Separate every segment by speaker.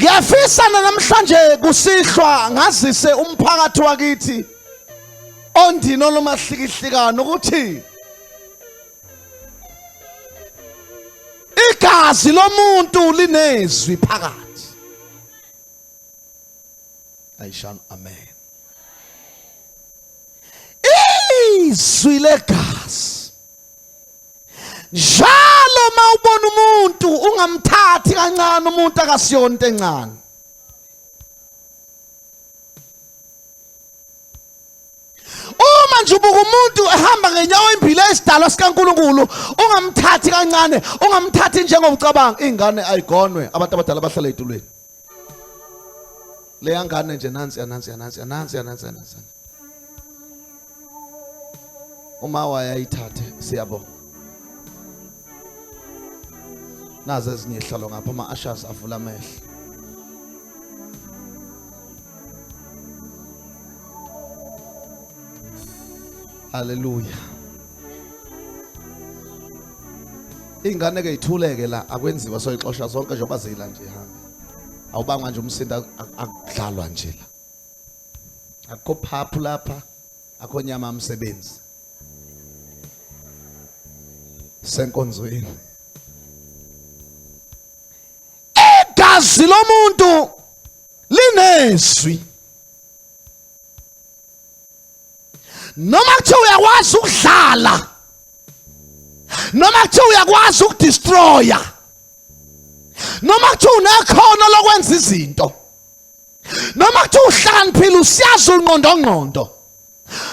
Speaker 1: Ngiyafisa namhlanje kusihlwa ngazise umphakathi wakithi ondino lomahlikihlikana ukuthi igazi lomuntu linezwi phakathi. Ayishana amen. Izwi legazi njalo mawubona umuntu ungamthathi kancane umuntu akasiyona into encane. Uma nje ubuka umuntu ehamba ngenyawo impilo esidalwa sikaNkulunkulu ungamthathi kancane, ungamthathi njengobucabanga. Ingane ayigonwe, abantu abadala bahlala ezitulweni. Le ngane nje nansi. Uma wayayithathe siyabonga. Nazo ezinye ihlalo ngapha ama-ashas avula amehlo. Haleluya. Ingane ke ithuleke la akwenziwa soyixosha zonke njengoba zila nje ihambe. Awubanga nje umsindo akudlalwa nje la. Akukho phaphu lapha, akho nyama yamsebenzi. Senkonzweni. Igazi lomuntu linezwi. Noma kuthiwa uyakwazi ukudlala, noma kuthiwa uyakwazi ukudestroya, noma kuthiwa unekhono lokwenza izinto, noma kuthiwa uhlakaniphile usiyazi ungqondongqondo,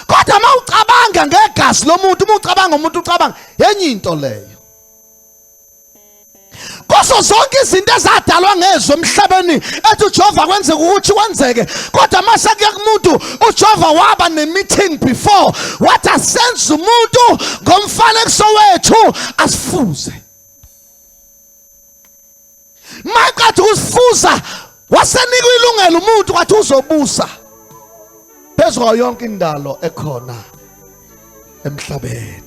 Speaker 1: kodwa mawucabanga ngegazi lomuntu, ucabanga umuntu ucabanga yenye into leyo. Kuzo zonke izinto ezadalwa ngezwe emhlabeni ethi uJehova kwenzeke ukuthi kwenzeke, kodwa mase kuya kumuntu uJehova waba ne-meeting before wathi asenze umuntu ngomfanekiso wethu asifuze. Maqathi usifuza wasenika ilungelo umuntu wathi uzobusa phezu kwayo yonke indalo ekhona emhlabeni.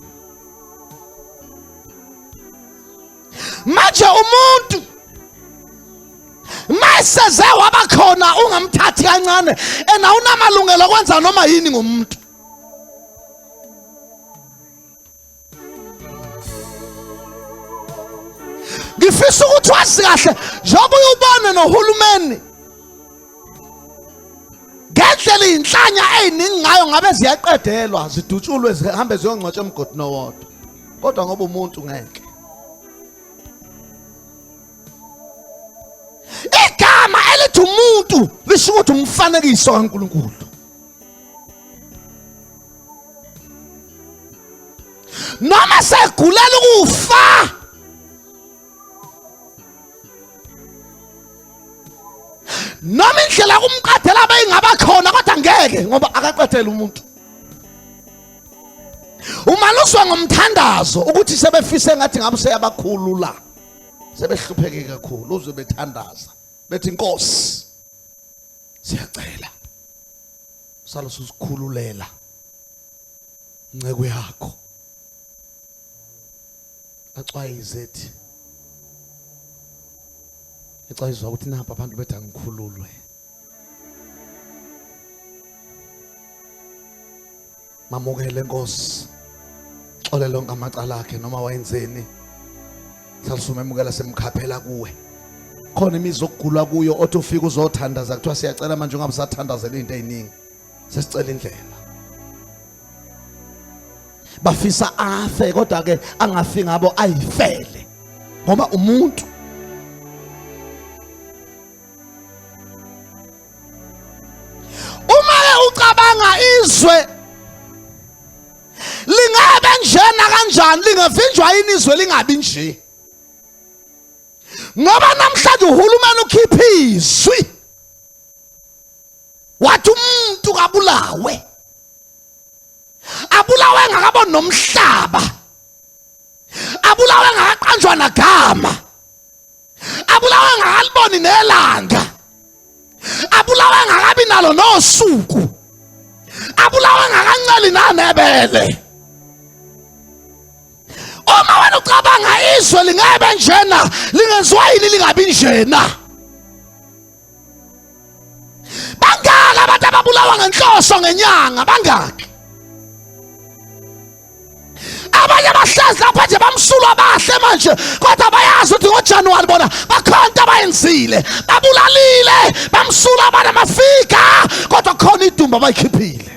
Speaker 1: Manje umuntu maseze wabakhona ungamthathi kancane ena unamalungelo okwenza noma yini ngomuntu. Ngifisa ukuthi wazi kahle njengoba uyubone nohulumeni ngendlela inhlanya eziningi ngayo ngabe ziyaqedelwa zidutshulwe zihambe ziyongcwatshwa emgodi nowodwa, kodwa ngoba umuntu ngeke. Igama elithi umuntu lisho ukuthi umfanekiso kaNkulunkulu. Noma segulela ukufa, noma indlela kumqathela bayingaba khona kodwa ngeke ngoba akaqathela umuntu. Umaluswa ngomthandazo ukuthi sebefise ngathi ngabe seyabakhulula. Sebehlupheke kakhulu uze bethandaza bethi Inkosi siyacela salosu sikhululela inceke yakho axwayize ethi ecayizwa ukuthi napha abantu bethi angikhululwe. Mamukele Nkosi xole lonke amacala akhe noma wayenzeni salusumemukela semkhaphela kuwe. Khona imizwa okugulwa kuyo othi ufika uzothandaza kuthiwa siyacela manje ungabe sathandazela izinto eziningi sesicela indlela. Bafisa afe kodwa ke angafi ngabo ayifele ngoba umuntu. Uma ucabanga izwe lingabe njena kanjani, lingavinjwa yini izwe lingabi nje? Ngoba namhlanje uhulumeni ukhipha izwi wathi umuntu kabulawe, abulawe ngakabona nomhlaba, abulawe ngakaqanjwa nagama, abulawe ngakaliboni nelanga, abulawe ngakabi nalo nosuku, abulawe ngakanceli nanebele. Uma wena ucabanga izwe lingabe njena lingenziwa yini lingabi njena? kunabantu ababulawa ngenhloso ngenyanga bangaki. Abanye abahlazi lapha nje bamsulwa bahle manje kodwa bayazi ukuthi ngoJanuwari bona bakhonto abayenzile babulalile bamsula abanye amafika kodwa khona idumba bayikhiphile.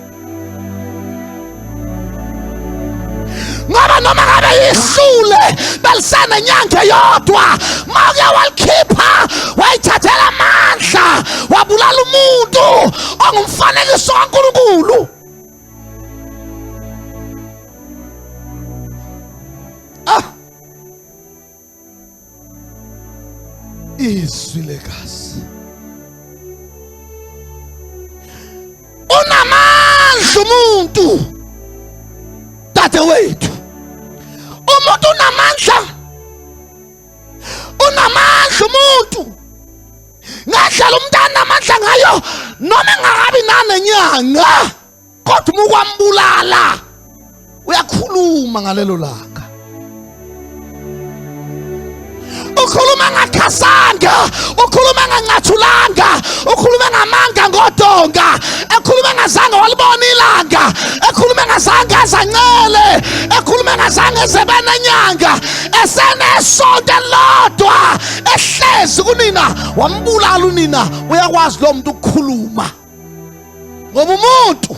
Speaker 1: Ngoba noma ngabe yisule belisana inyanga yodwa mawuke walikhipha wayithathela amandla wabulala umuntu ongumfanekiso kaNkulunkulu. Izwi lekazi unamandla umuntu dadewethu, umuntu unamandla umuntu ngadlala umuntu anamandla ngayo noma engakabi nanenyanga kodwa umukwambulala uyakhuluma ngalelo langa. Ukhuluma ngakhasanga, ukhuluma ngangathulanga, ukhuluma ngamanga ngodonga, ekhuluma ngazange walibona ilanga, ekhuluma ngazange azancele, ekhuluma ngazange ezebana nyanga, esenesonto lodwa ehlezi kunina wambulala unina. Uyakwazi lo muntu ukukhuluma ngoba umuntu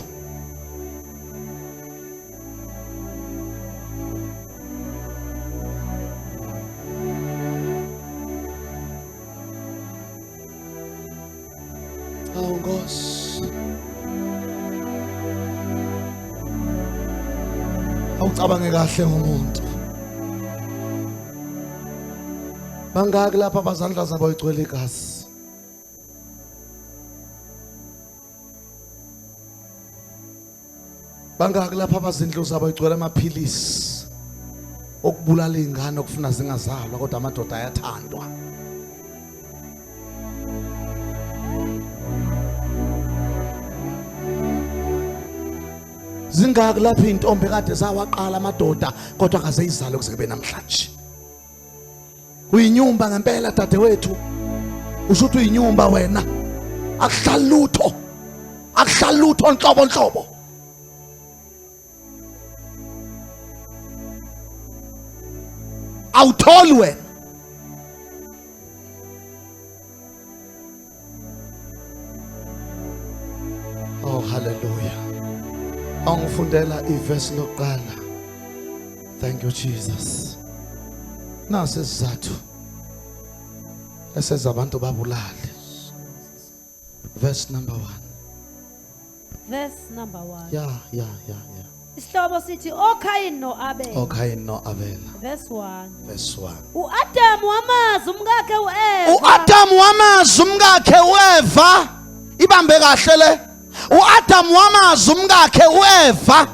Speaker 1: awucabange kahle ngomuntu. Bangaki lapha abazandla zabo igcwele igazi? Bangaki lapha abazindlu zabo igcwele amaphilisi okubulala ingane okufuna zingazalwa kodwa amadoda ayathandwa? Zingaki lapha intombi kade zawaqala amadoda kodwa akaze izale kuze kube namhlanje? Uyinyumba ngempela dadewethu, ushuthi uyinyumba wena, akuhlali lutho, akuhlali lutho nhlobo nhlobo. Awutholi wena. Oh hallelujah. Angifundela iverse lokuqala. Thank you Jesus. Nasi isizathu esenza abantu babulale. Verse number 1.
Speaker 2: Verse number 1.
Speaker 1: Yeah.
Speaker 2: Isihlobo sithi oKhayini noAbel.
Speaker 1: oKhayini noAbela.
Speaker 2: Verse 1.
Speaker 1: Verse 1.
Speaker 2: uAdamu wamazi umkakhe uEva.
Speaker 1: uAdamu wamazi umkakhe uEva. Ibambe kahle le. uAdamu wamazi umkakhe uEva.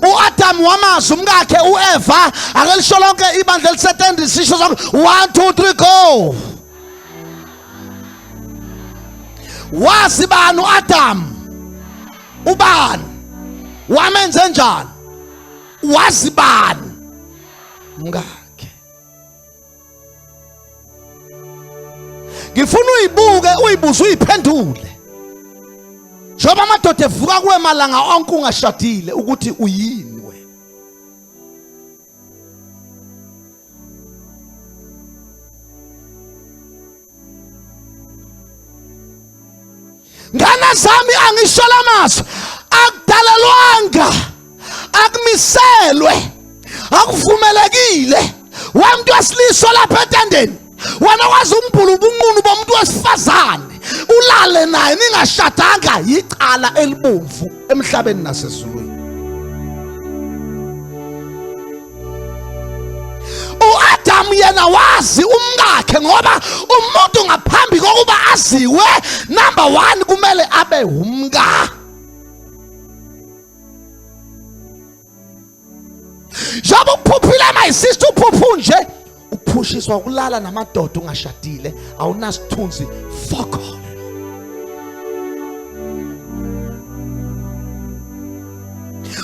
Speaker 1: uAdamu wamazi umkakhe uEva. Ake lisho lonke ibandla elisetende sisho sonke 1 2 3 go. Wazi bani uAdamu? Ubani? Wamenze njani? Wazi bani? Umkakhe. Ngifuna uyibuze uyiphendule. Njengoba amadoda evuka kuwe malanga onke ungashadile ukuthi uyini wena? Ngana zami angishola amazwi, akudalelwanga, akumiselwe, akuvumelekile wamuntu wesilisa lapha etendeni wena wazi umbhulu ubunqunu bomuntu wesifazane ulale naye ningashadanga yicala elibomvu emhlabeni nasezulwini. uAdamu yena wazi umkakhe ngoba umuntu ngaphambi kokuba aziwe number 1 kumele abe umka. Njengoba uphuphile mayisister uphuphu nje uphushiswa ukulala namadoda ungashadile awunasithunzi fuck off.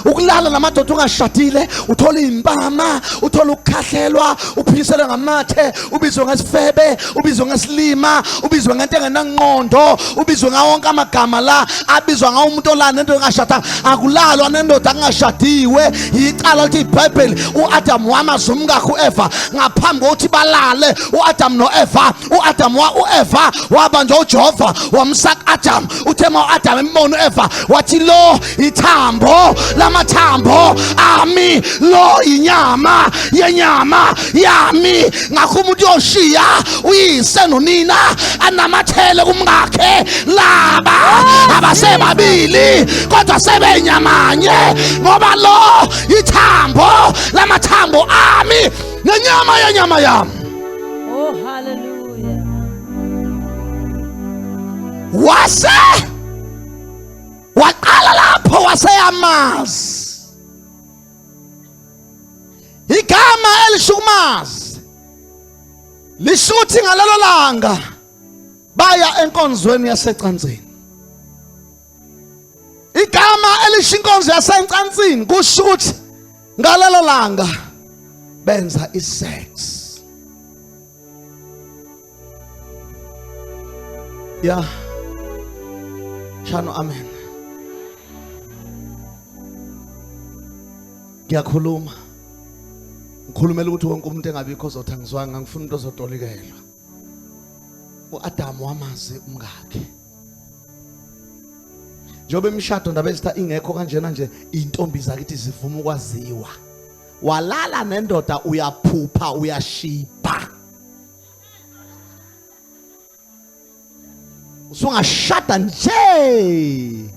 Speaker 1: Ukulala ulala namadoda ungashadile uthola impama, uthola ukukhahlelwa, uphinyiselwe ngamathe, ubizwe ngesifebe, ubizwe ngesilima, ubizwe ngento engenangqondo, ubizwe ngawo wonke amagama la abizwa ngawo umuntu olana nento engashadanga. Akulalwa nendoda engashadiwe. Icala lithi iBhayibheli uAdam wamazi umkakhe uEva ngaphambi kokuthi balale. uAdam noEva, uEva wabanjwa uJehova wamsa Adam. Uthe uAdam embona uEva wathi lo ithambo lamathambo ami, lo inyama yenyama yami. Ngakho umuntu uyoshiya uyise nonina anamathele kumkakhe, laba abasebabili kodwa sebenyamanye, ngoba lo ithambo lamathambo ami nenyama yenyama yami.
Speaker 2: Oh, hallelujah.
Speaker 1: Wase waqala lapho waseyamazi igama elishukumazi lishuthi ngalelo langa baya enkonzweni yasecansini. Igama elisho inkonzo yasecansini kusho ukuthi ngalelo langa benza isex. Ya shano amen. Ngiyakhuluma ngikhulumela ukuthi wonke umuntu engabikho ozothangiswanga, ngifuna umuntu ozotolikelwa. uAdam wamazi umkakhe. Njobe imishado ndaba ezitha ingekho kanjena nje, intombi zakithi zivuma ukwaziwa. Walala nendoda uyaphupha, uyashipa. Usungashada nje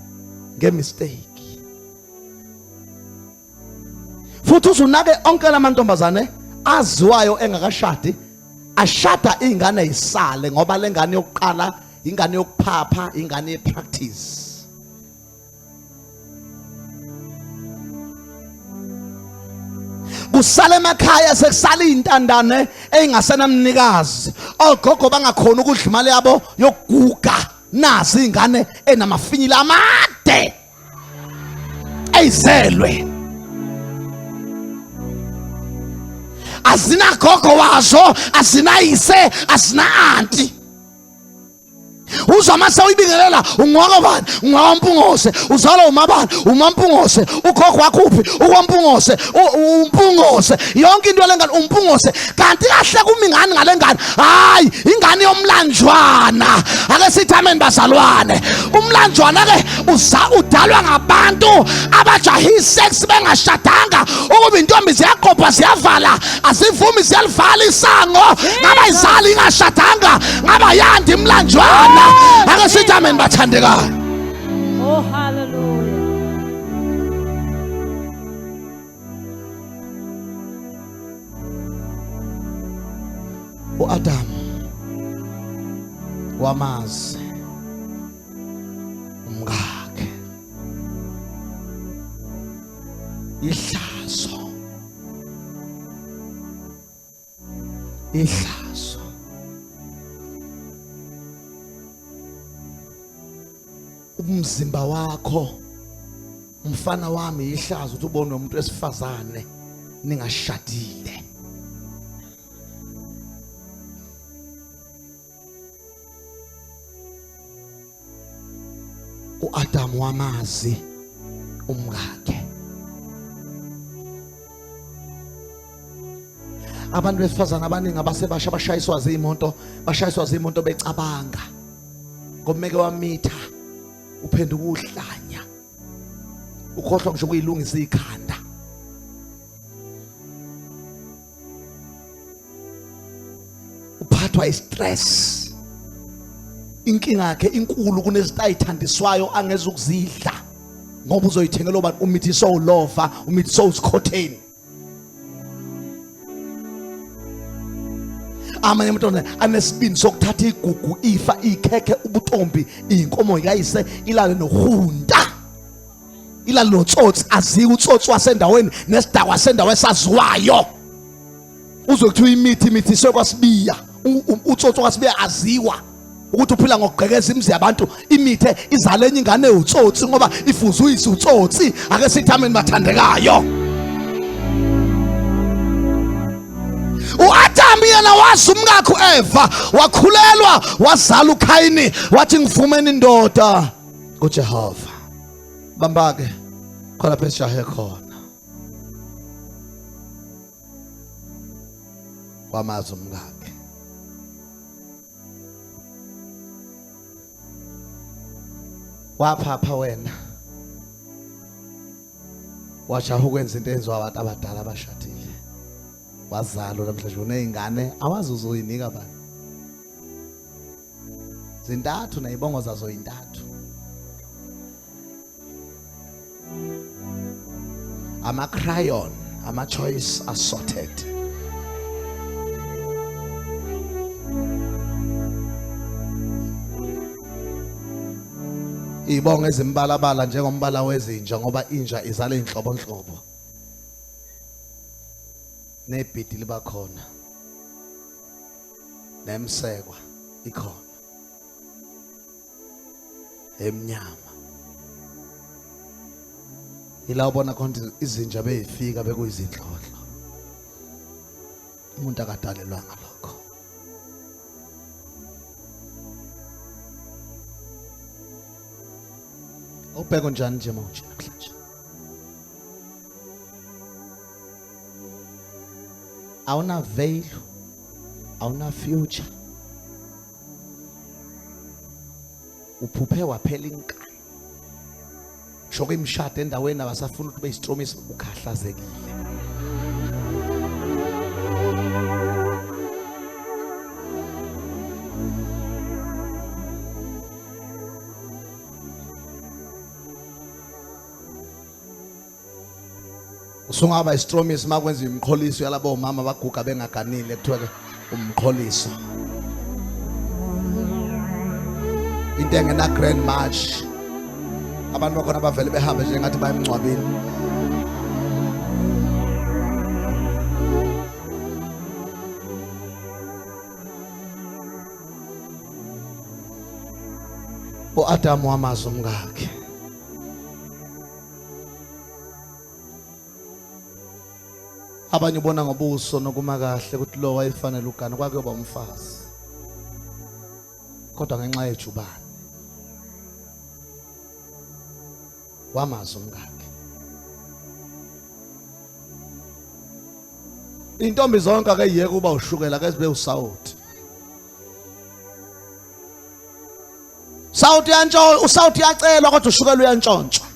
Speaker 1: ngemistake. Futhi uzunake onke lamantombazane aziwayo engakashadi ashada ingane isale, ngoba lengane yokuqala ingane yokuphapha, ingane yepractice. Kusale emakhaya sekusala intandane engasenamnikazi, ogogo bangakhona ukudla imali yabo yokuguga. Nazi ingane enamafinyila amade eyizelwe, azina gogo wazo, azina yise, azina auntie. Uzama sawibingelela ungwaka bani, ungwampungose, uzala umabani, umampungose, ukhokho wakuphi, ukwampungose, umpungose, yonke into lengane umpungose. Kanti kahle kumingane ngalengane, hayi ingane yomlanjwana. Ake sithi amen bazalwane. Umlanjwana ke udalwa ngabantu abajahi sex bengashadanga, ukuba intombi ziyaqopha ziyavala, azivumi ziyalivala isango, ngaba izali ingashadanga, ngaba yandi imlanjwana. Ake sithi amen bathandekayo.
Speaker 2: Oh, hallelujah.
Speaker 1: uAdam wamazi umkakhe. Ihlazo umzimba wakho, umfana wami, ihlazo ukuthi ubone umuntu wesifazane ningashadile. uAdam wamazi umkakhe. Abantu besifazana abaningi abasebasha bashayiswa zimoto becabanga ngomeke wamitha uphenduka uhlanya, ukhohlwa ngisho ukuyilungisa ikhanda. Uphathwa istress, inkinga yakhe inkulu kunezinto ayithandiswayo angeze ukuzidla, ngoba uzoyithengela ubani? Umithi sowulova, umithi sowusikhotheni. Amanye amantwana anesibindi sokuthatha igugu, ifa, ikhekhe, ubutombi, inkomo yayise, ilale nohunta, ilale notsotsi. Aziwe utsotsi wasendaweni nesidakwa sendaweni saziwayo. Uzokuthiwa imithi sokwasibiya, utsotsi kwasibiya aziwa. ukuthi uphila ngokugqekeza imizi yabantu imithe izale enye ingane utsotsi ngoba ifuza uyise utsotsi ake sithi ameni bathandekayo. uAdam yena wazi umkakhe uEva wakhulelwa wazala uKhayini wathi ngifumene indoda kuJehova. Bamba ke khona phela sijahe khona kwamazi umkakhe. Waphapha wena washaha ukwenza into enziwa abantu abadala abashadile. Wazalo namhlanje unezingane awazi uzoyinika bani. Zintathu nayibongo zazo intathu. Ama crayon, ama choice assorted. Ibonga ezimbalabala njengombala wezinja ngoba inja izala inhlobo nhlobo. Nebhidi liba khona. Nemsekwa ikhona. Emnyama. Ila ubona khona izinja beyifika bekuyizindlodlo. Umuntu akadalelwa ngalokho. Ubheka njani nje manje namhlanje? Awuna value, awuna future. Uphuphe waphela inkani. Shoko imshado endaweni abasafuna ukuthi beyistromisa ukhahlazekile. Usungaba istromisi makwenza imqholiso yalabo omama baguga bengaganile kuthiwa ke umqholiso. Into engena grand march. Abantu bakhona bavele behambe njengathi bayemncwabeni. uAdam wamazi umkakhe. Abanye ubona ngobuso nokuma kahle ukuthi lo wayefanele ugana kwake yoba umfazi. Kodwa ngenxa yejubane wamazi umkakhe. Intombi zonke ake yeke kuba ushukela ake sibe uSawuthi. Sawuthi uSawuthi yacelwa kodwa ushukela uyantshontshwa.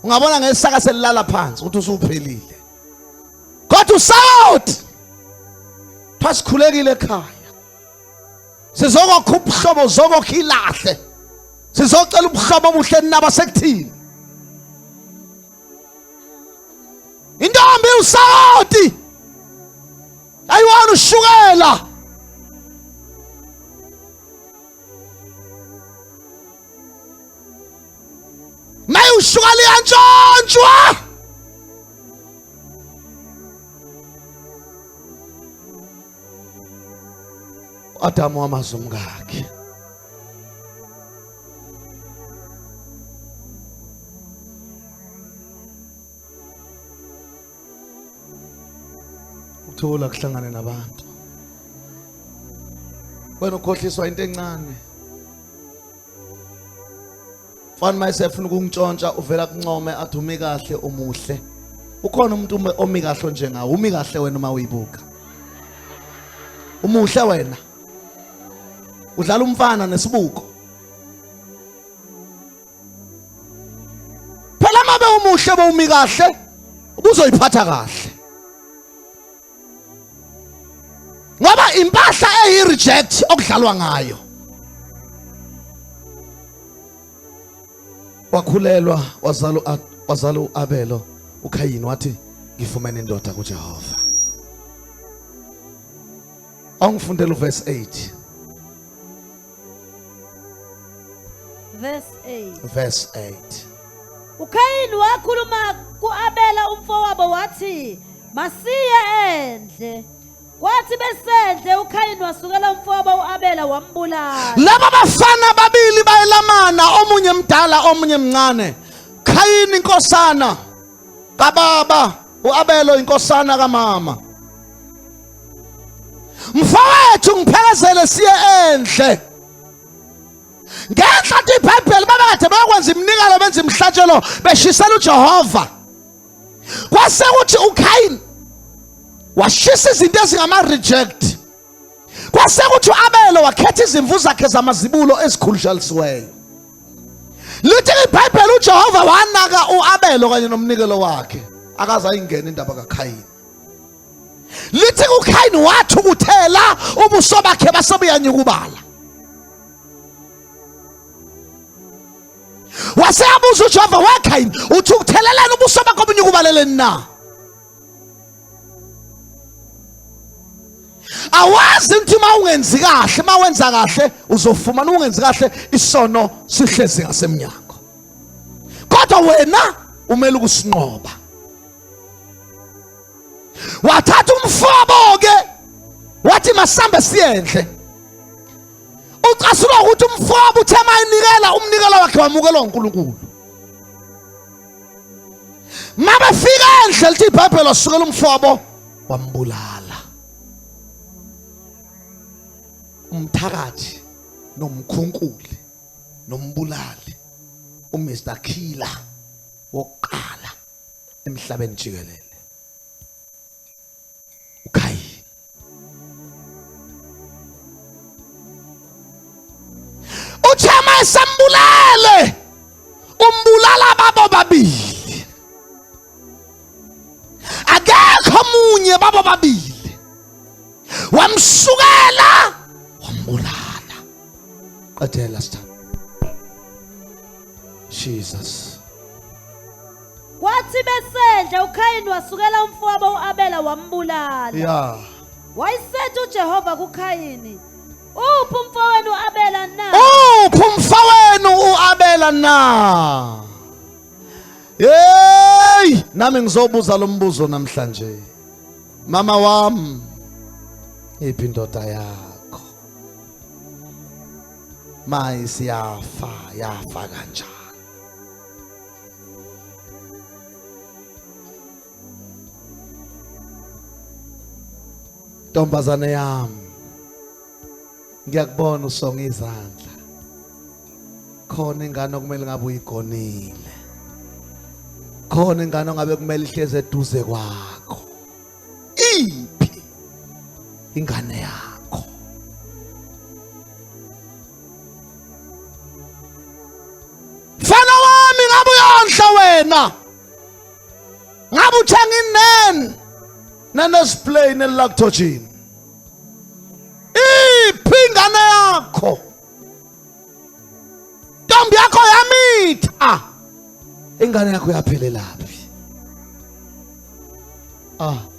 Speaker 1: Ungabona ngesaka selilala phansi ukuthi usuphelile. Kodwa uSawuthi phasikhulekile ekhaya. Sizokukhupha ubuhlobo zokukhilahle. Sizocela ubuhlobo obuhle naba sekuthini. Intombi uSawuthi ayiwona ushukela. Maye ushukela iyantshontshwa. uAdam wamazi umkakhe. Uthola kuhlangana nabantu. Wena ukhohliswa into encane. Fana mayesefuna ukungitshontsha uvela kuncome athi umi kahle umuhle. Ukhona umuntu omi kahle njengawe, umi kahle wena uma uyibuka. Umuhle wena. Udlala umfana nesibuko. Phela mabe umuhle bawumi kahle ubuzoyiphatha kahle. Ngoba impahla eyireject okudlalwa ngayo. Wakhulelwa wazala uAbelo uKhayini wathi ngifumene indoda kuJehova. Awungifundela uverse 8. Verse 8.
Speaker 2: uKhayini wakhuluma kuAbela umfowabo wathi masiye endle. Kwathi besendle uKhayini wasukela umfowabo uAbela wambulala.
Speaker 1: Laba bafana babili bayelamana, omunye mdala omunye mncane. Khayini inkosana kababa, uAbelo inkosana kamama. Mfowethu ngiphekezele siye endle. Ngenhla iBhayibheli babekade bayakwenza iminikelo benza imhlatshelo beshisela uJehova. Kwase kuthi uKhayini washisa izinto ezingama reject. Kwase kuthi uAbelo wakhetha izimvu zakhe zamazibulo ezikhulushalisiweyo. Lithi iBhayibheli uJehova wanaka uAbelo kanye nomnikelo wakhe, akaze ayingena indaba kaKhayini. Lithi uKhayini wathukuthela ubuso bakhe basebuyanyukubala. Waseyabuza uJehova, weKhayini uthukutheleleni ubuso bakho obunyukubaleleni na? Awazi ukuthi mawungenzi kahle, mawenza kahle uzofumana, ungenzi kahle isono sihlezi ngasemnyango. Kodwa wena umele ukusinqoba. Wathatha umfowabo ke wathi masambe siyendle. Ucasula ukuthi umfowabo uthe mayinikela umnikelo wakhe wamukelwa uNkulunkulu. Mabefika endle lithi iBhayibheli wasukela umfowabo wambulala. Umthakathi nomkhunkuli nombulali uMr Killer wokuqala emhlabeni jikelele uKhayini. Uthema esambulale umbulala babo babili, akekho munye babo babili, wamsukela wambulala. Qedela sithando Jesus.
Speaker 2: Kwathi besendle uKhayini wasukela umfowabo uAbela wambulala.
Speaker 1: Yeah.
Speaker 2: Wayisetha uJehova kuKhayini, uphi umfowenu uAbela na?
Speaker 1: Uphi umfowenu uAbela na? Hey, nami ngizobuza lo mbuzo namhlanje. Mama wami, iphi indoda yakho? Mayi siyafa, yafa kanjani? Ntombazane yami, ngiyakubona usonga izandla. Khona ingane okumele ngabe uyigonile. Khona ingane ongabe kumele ihleze eduze kwakho. Iphi ingane yakho? Mfana wami, ngabe uyondla wena? Ngabe uthenga inene nanesplay nelactogene? Iphi ingane yakho? Ntombi yakho yamitha. Ingane yakho yaphelelaphi?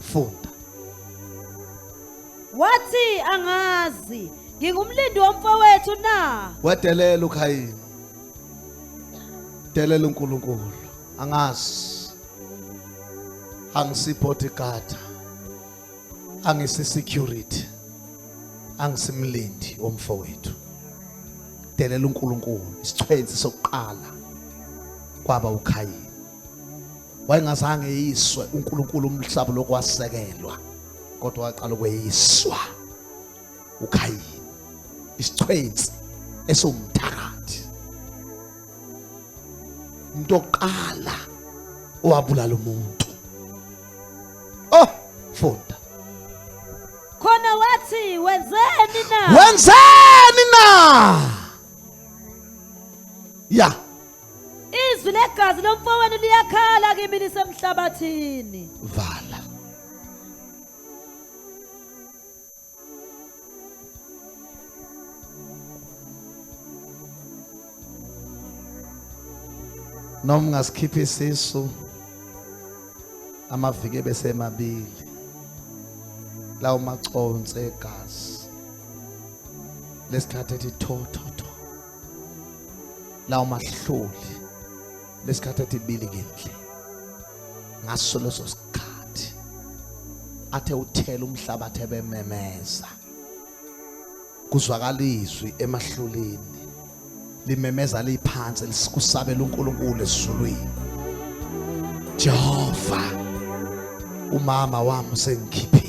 Speaker 1: Funda.
Speaker 2: Wathi angazi, ngingumlindi womfowethu na?
Speaker 1: Wadelela uKhayini. Delela uNkulunkulu. Angazi. Angisibodyguard. Angisi security. Angisimlindi womfowethu. Delela uNkulunkulu. Isichwenzi sokuqala kwaba uKhayini. Wayengazange yiswe uNkulunkulu umhlaba lokwasekelwa, kodwa waqala ukweyiswa uKhayini. Isichwenzi esomthakathi. Umuntu oqala owabulala umuntu. Funda.
Speaker 2: Khona wathi wenzeni na?
Speaker 1: Wenzeni na? Ya.
Speaker 2: Izwi legazi lomfowenu liyakhala kimi lisemhlabathini.
Speaker 1: Vala. Noma ngasikhipha isisu amaviki besemabili. Lawo maconse egazi. Lesikhathi ethi tho. Lawo mahluli. Lesikhathi ethi bili ngendle. Ngaso leso sikhathi athe uthela umhlabathi ebememeza kuzwakala izwi emahluleni limemeza liphansi lisikusabela uNkulunkulu esizulwini. Jehova umama wami usengikhiphile.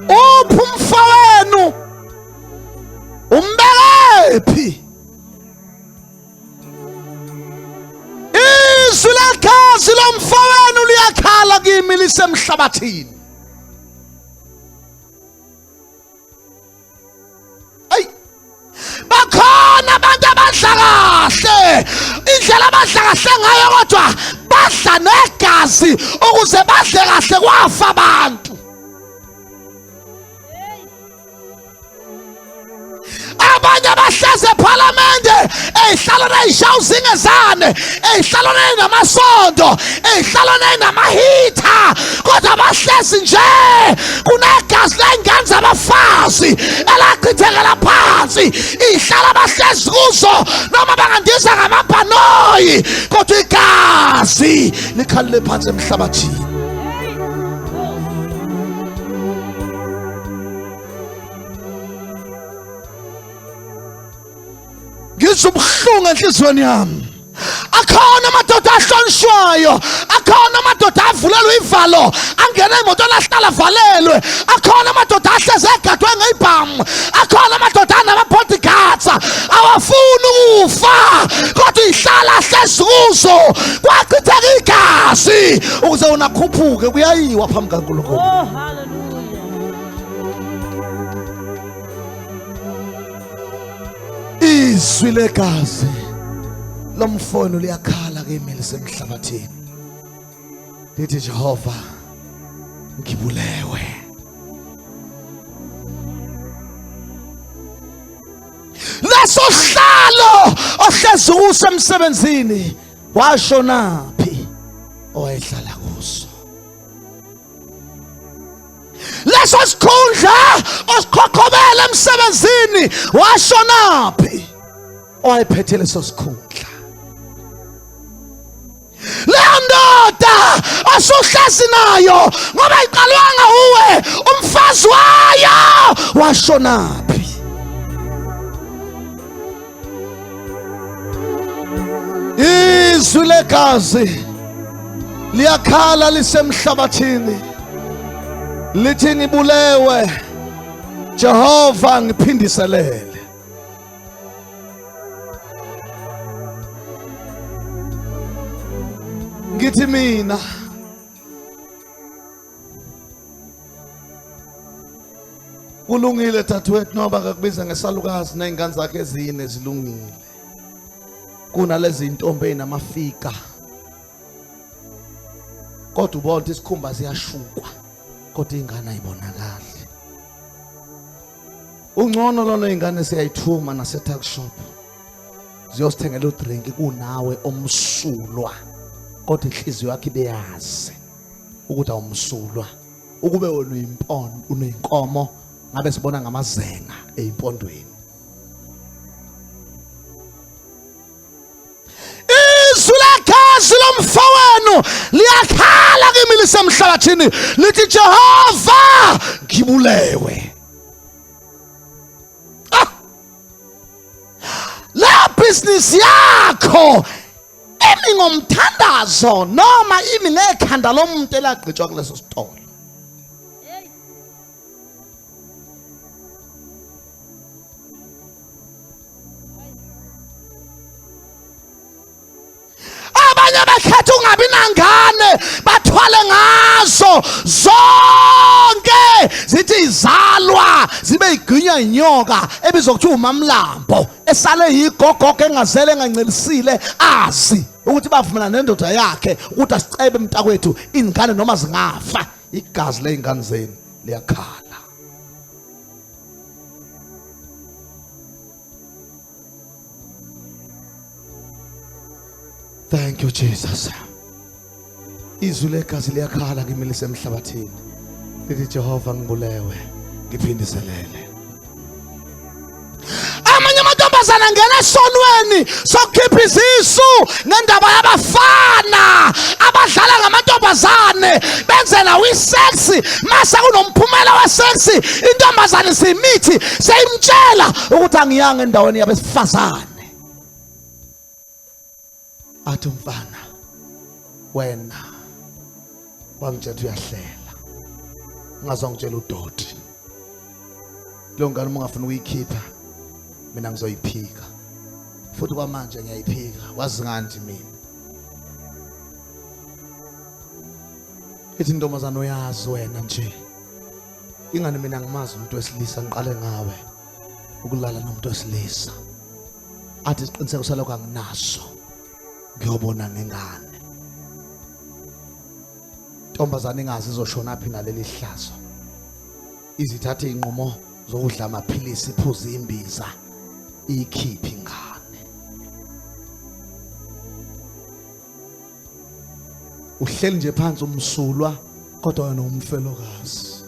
Speaker 1: Uphi umfowenu? Umbekephi? Izwi lekhazi lomfowenu liyakhala kimi lisemhlabathini. Bakhona abantu abadla kahle, indlela abadla kahle ngayo kodwa badla negazi ukuze badle kahle kwafa abantu. Abanye abahleze eParliamente eyihlalana eyishawuzingezane, eyihlalana namasondo, eyihlalana namahitha, kodwa abahlezi nje kunegazi lengane zabafazi elachithekela phansi, ihlala abahlezi kuzo noma bangandiza ngamabhanoyi kodwa igazi likhalile phansi emhlabathini. Ngizubhlungu enhlizweni yami. Akhona amadoda ahlonishwayo, akhona amadoda avulelwe ivalo angena emotweni ahlala valelwe, akhona amadoda ahleze egadwe ngeyibhamu, akhona amadoda anama-bodyguards awafuni ukufa kodwa ihlala ahlezi kuzo kwachitheka igazi ukuze unakhuphuke kuyayiwa phambi kaNkulunkulu.
Speaker 2: Oh, hallelujah.
Speaker 1: Izwi legazi lomfowenu liyakhala kimi lisemhlabathini lithi Jehova ngibulewe. Leso hlalo ohlezi usemsebenzini washonaphi owayehlala kuso? Leso sikhundla osikhokhobela emsebenzini washonaphi owayephethe leso sikhundla? Leyo ndoda asuhlezi nayo ngoba iqalwanga uwe umfazi wayo washonaphi? Izwi legazi liyakhala lisemhlabathini lithi ngibulewe, Jehova ngiphindiselele. Ngithi mina kulungile dadewethu noba akakubiza ngesalukazi nezingane zakhe ezine zilungile kunalezi intombi enamafika, kodwa ubona isikhumba siyashukwa kodwa ingane ayibonakali. Ungcono lona ingane siyayithuma nase-tuck shop ziyosithengela udrink kunawe omsulwa kodwa inhliziyo yakhe beyazi ukuthi awumsulwa, ukube uneyinkomo ngabe sibona ngamazenga eyimpondweni. Izwi legazi lomfowenu liyakhala kimi lisemhlabathini lithi Jehova ngibulewe. La business yakho imi ngomthandazo noma imi ngekhanda lomuntu elagqitshwa kuleso sitolo. Abanye bakhetha ungabi nangane bathwale ngazo zonke zithi izalwa zibe iginya inyoka ebizwa ukuthi umamlambo esale yigogogo engazele engancelisile azi ukuthi bavumela nendoda yakhe ukuthi asicebe mntakwethu ingane noma zingafa igazi leingane zenu liyakhala. Thank you Jesus. Izwi legazi liyakhala kimi lisemhlabathini lithi Jehova ngibulewe ngiphindiselele. intombazana ngena esonweni sokukhipha izisu ngendaba yabafana abadlala ngamantombazane benzela uyisex mase kunomphumela wesex intombazane simithi seyimtshela ukuthi angiyanga endaweni yabesifazane athi umfana wena wangitshela uyahlela ungazongitshela udoti lo ngane uma ungafuna ukuyikhipha mina ngizoyiphika futhi kwamanje ngiyayiphika wazi ngani mina ithi intombazana uyazi wena nje ingane mina ngimazi umuntu wesilisa ngiqale ngawe ukulala nomuntu wesilisa athi isiqiniseko salokho anginaso ngiyobona ngengane intombazana ingazi izoshona phi naleli hlazo izithathe inqumo zokudla amaphilisi iphuza imbiza ikhiphi ingane uhleli nje phansi umsulwa kodwa wena umfelokazi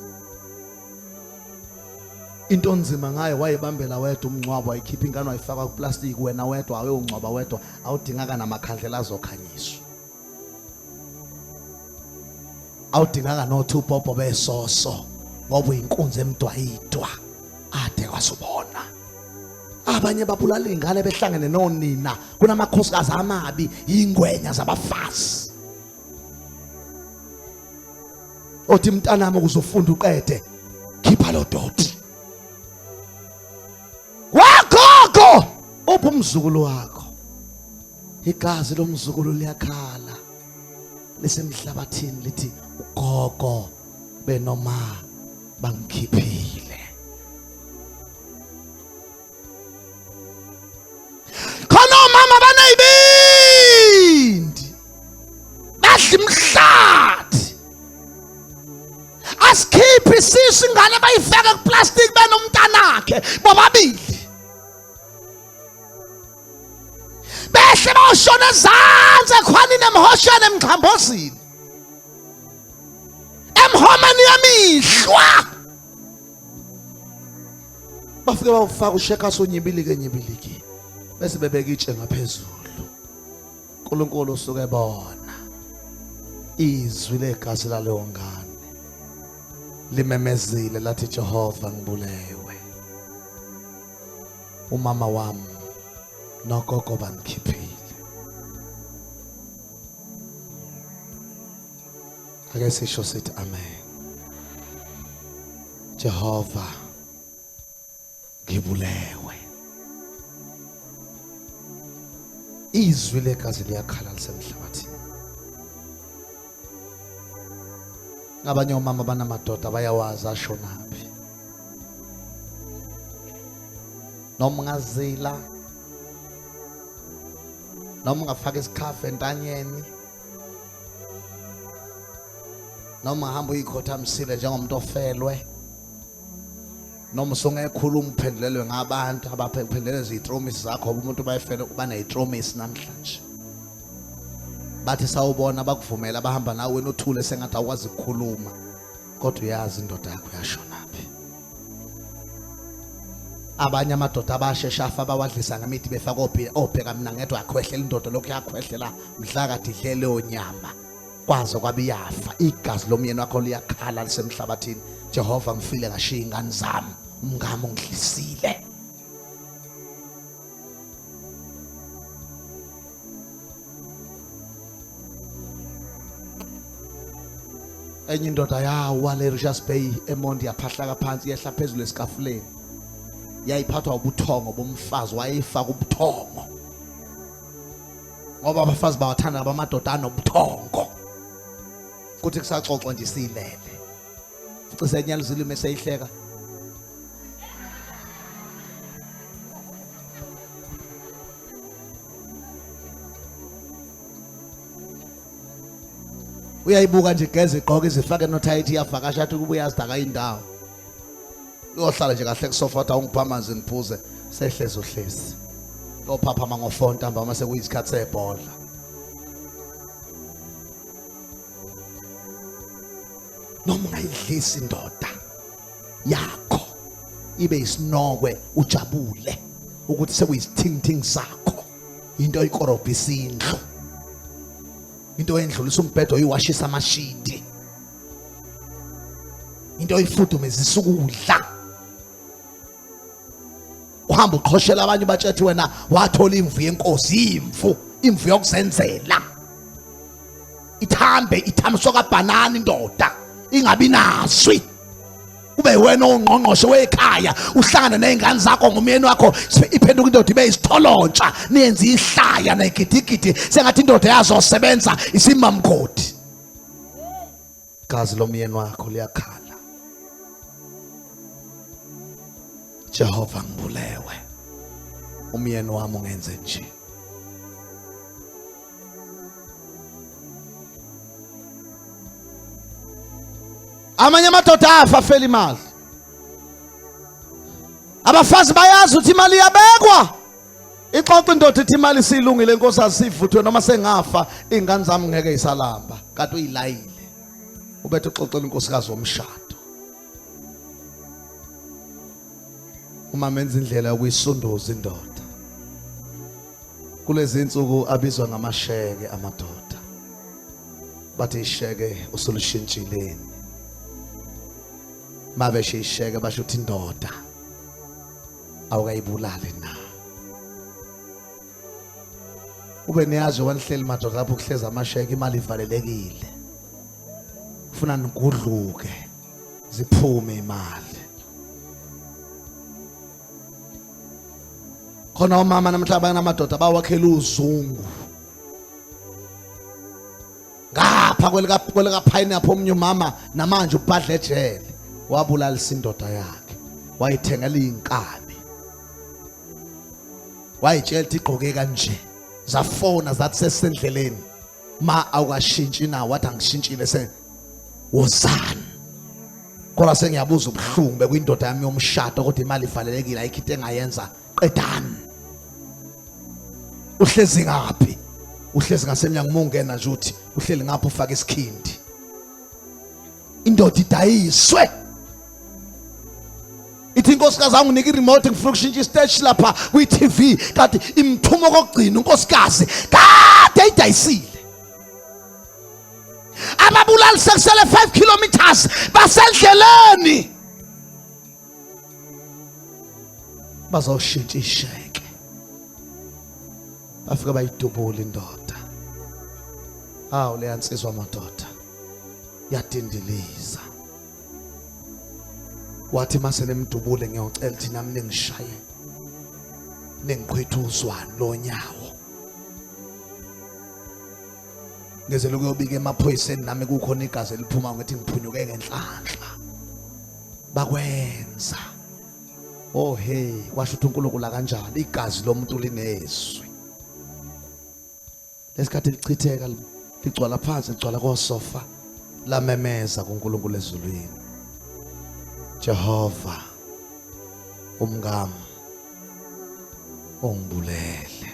Speaker 1: into nzima ngaye wayebambela wedwa umncwabo wayikhipha ingane wayifaka kuplastic wena wedwa awe ungcwaba wedwa awudingaka namakhandlela azokhanyiswa awudingaka no2 popo besoso ngoba inkunzi emdwayidwa ade kwasubona abanye babulala ingane behlangene nonina kunamakhosikazi amabi ingwenya zabafazi othi mntanami ukuzofunda uqede khipha lo doti wagogo uphi umzukulu wakho igazi lomzukulu liyakhala lisemhlabathini lithi ugogo benoma bangikhiphile khona mama banayibindi badla imhlathi asikhiphi isisu ingane bayifaka kuplastic benomntanakhe bobabili behle bawushona ezansi ekhwanini emhosheni emxhambozini emhomeni yemihlwa bafike bawufaka usheka sonyibilike bese bebeka itshe ngaphezulu uNkulunkulu usuke ebona izwi legazi laleyo ngane limemezile lathi Jehova ngibulewe umama wami nogogo bangikhiphile ake sisho sithi amen Jehova ngibulewe izwi legazi liyakhala lisemhlabathini abanye omama banamadoda bayawazi ashonaphi noma ungazila noma ungafaka isikhafu entanyeni noma hamba uyikhothamsile njengomuntu ofelwe noma songekhuluma uphendlelwe ngabantu abaphendlele izitromisi zakho umuntu bayefele banezitromisi namhlanje bathi sawubona bakuvumela bahamba nawe wena uthule sengathi awukwazi ukukhuluma kodwa uyazi indoda yakho yashonaphi abanye amadoda abashesha afa bawadlisa ngemithi befaka obheka mina ngedwa akhwehlela indoda lokho yakhwehlela mhla kade idlele onyama kwaze kwabiyafa igazi lomyeni wakho liyakhala lisemhlabathini Jehova ngifile ngashiya ingane zami umngamo ungidlisile enye indoda yawa le Richards Bay eMondi yaphahla phansi yehla phezulu esikafuleni yayiphathwa ubuthongo bomfazi wayifaka ubuthongo ngoba abafazi bawathanda abamadoda anobuthongo kuthi kusaxoxwa nje silele cishe enyalizile meseyihleka uyayibuka nje igeze igqoke izifake nothayithi yavakasha athi kubuya yazidaka indawo uyohlala nje kahle kusofa athi ungipha amanzi ngiphuze sehlezi uhlezi yophaphama ngofonta ntamba mase kuyisikhathi sebhola noma ungayidlisi indoda yakho ibe isinokwe ujabule ukuthi sekuyisithingithingi sakho, into oyikorobhisa indlu, into oyendlulisa umbhedo oyiwashisa amashidi, into oyifudumezisa ukudla. Uhamba uqhoshela abanye batshethi wena wathola imvu yenkosi, imvu yokuzenzela. Ithamso kaBhanani indoda ingabi naswi. Kube wena ongqongqoshe wekhaya uhlangana nezingane zakho ngomyeni wakho iphenduka indoda ibe isitholontsha niyenza ihlaya negidigidi sengathi indoda yazosebenza isimamgodi. Igazi lomyeni wakho liyakhala. Jehova ngibulewe, umyeni wami ungenze nje. Amanye amadoda afa afela imali. Abafazi bayazi ukuthi imali iyabekwa. Ixoxa indoda ithi imali silungile inkosi sivuthwe noma sengafa izingane zami ngeke isalamba. Kanti uyilayile. Ubethe uxoxela inkosikazi womshado. Uma menza indlela yokuyisunduza indoda. Kulezi insuku abizwa ngamasheke amadoda. Bathi isheke usulishintshileni. Mabeshe isheke basho ukuthi indoda awukayibulali na. Ube niyazi wanihleli madoda lapho kuhleza amasheke imali ivalelekile. Ufuna ngudluke ziphume imali. Khona umama namhlanje namadoda bawakhela uzungu. Ngapha kwelika pineapple omnye umama namanje ubhadla ejele. Wabulalisa indoda yakhe. Wayithengela inkabi. Wayitshela ukuthi igqoke kanje. Zafona zathi sesendleleni. Ma awukashintshi na wathi angishintshile se wozani. Kodwa sengiyabuza ubuhlungu bekuyindoda yami yomshado kodwa imali ivalelekile ayikho into engayenza. Qedani. Uhlezi ngaphi? Uhlezi ngasemnyango mongena nje uthi uhleli ngapha ufaka isikhindi. Indoda idayiswe. Ithi inkosikazi anginika iremote ngifuna ukushintsha istage lapha kwi-TV kanti imthumo kokugcina unkosikazi kade idayisile. Ababulali sekusele 5 kilometers basendleleni. Bazoshintsha isheke. Bafika bayidubula indoda. Hawu le yansizwa amadoda. Yadindiliza. Wathi masele mdubule ngiyocela ukuthi nami ningishaye. Ningiqhwetha uzwani lo nyawo. Ngeze lokuyobika emaphoyiseni nami kukhona igazi eliphuma ngathi ngiphunyuke ngenhlanhla. Bakwenza. Oh hey, kwasho ukuthi uNkulunkulu kanjani igazi lomuntu linezwi. Lesikhathi lichitheka ligcwala phansi ligcwala kosofa lamemeza kuNkulunkulu ezulwini. Jehova umngam ongibulele.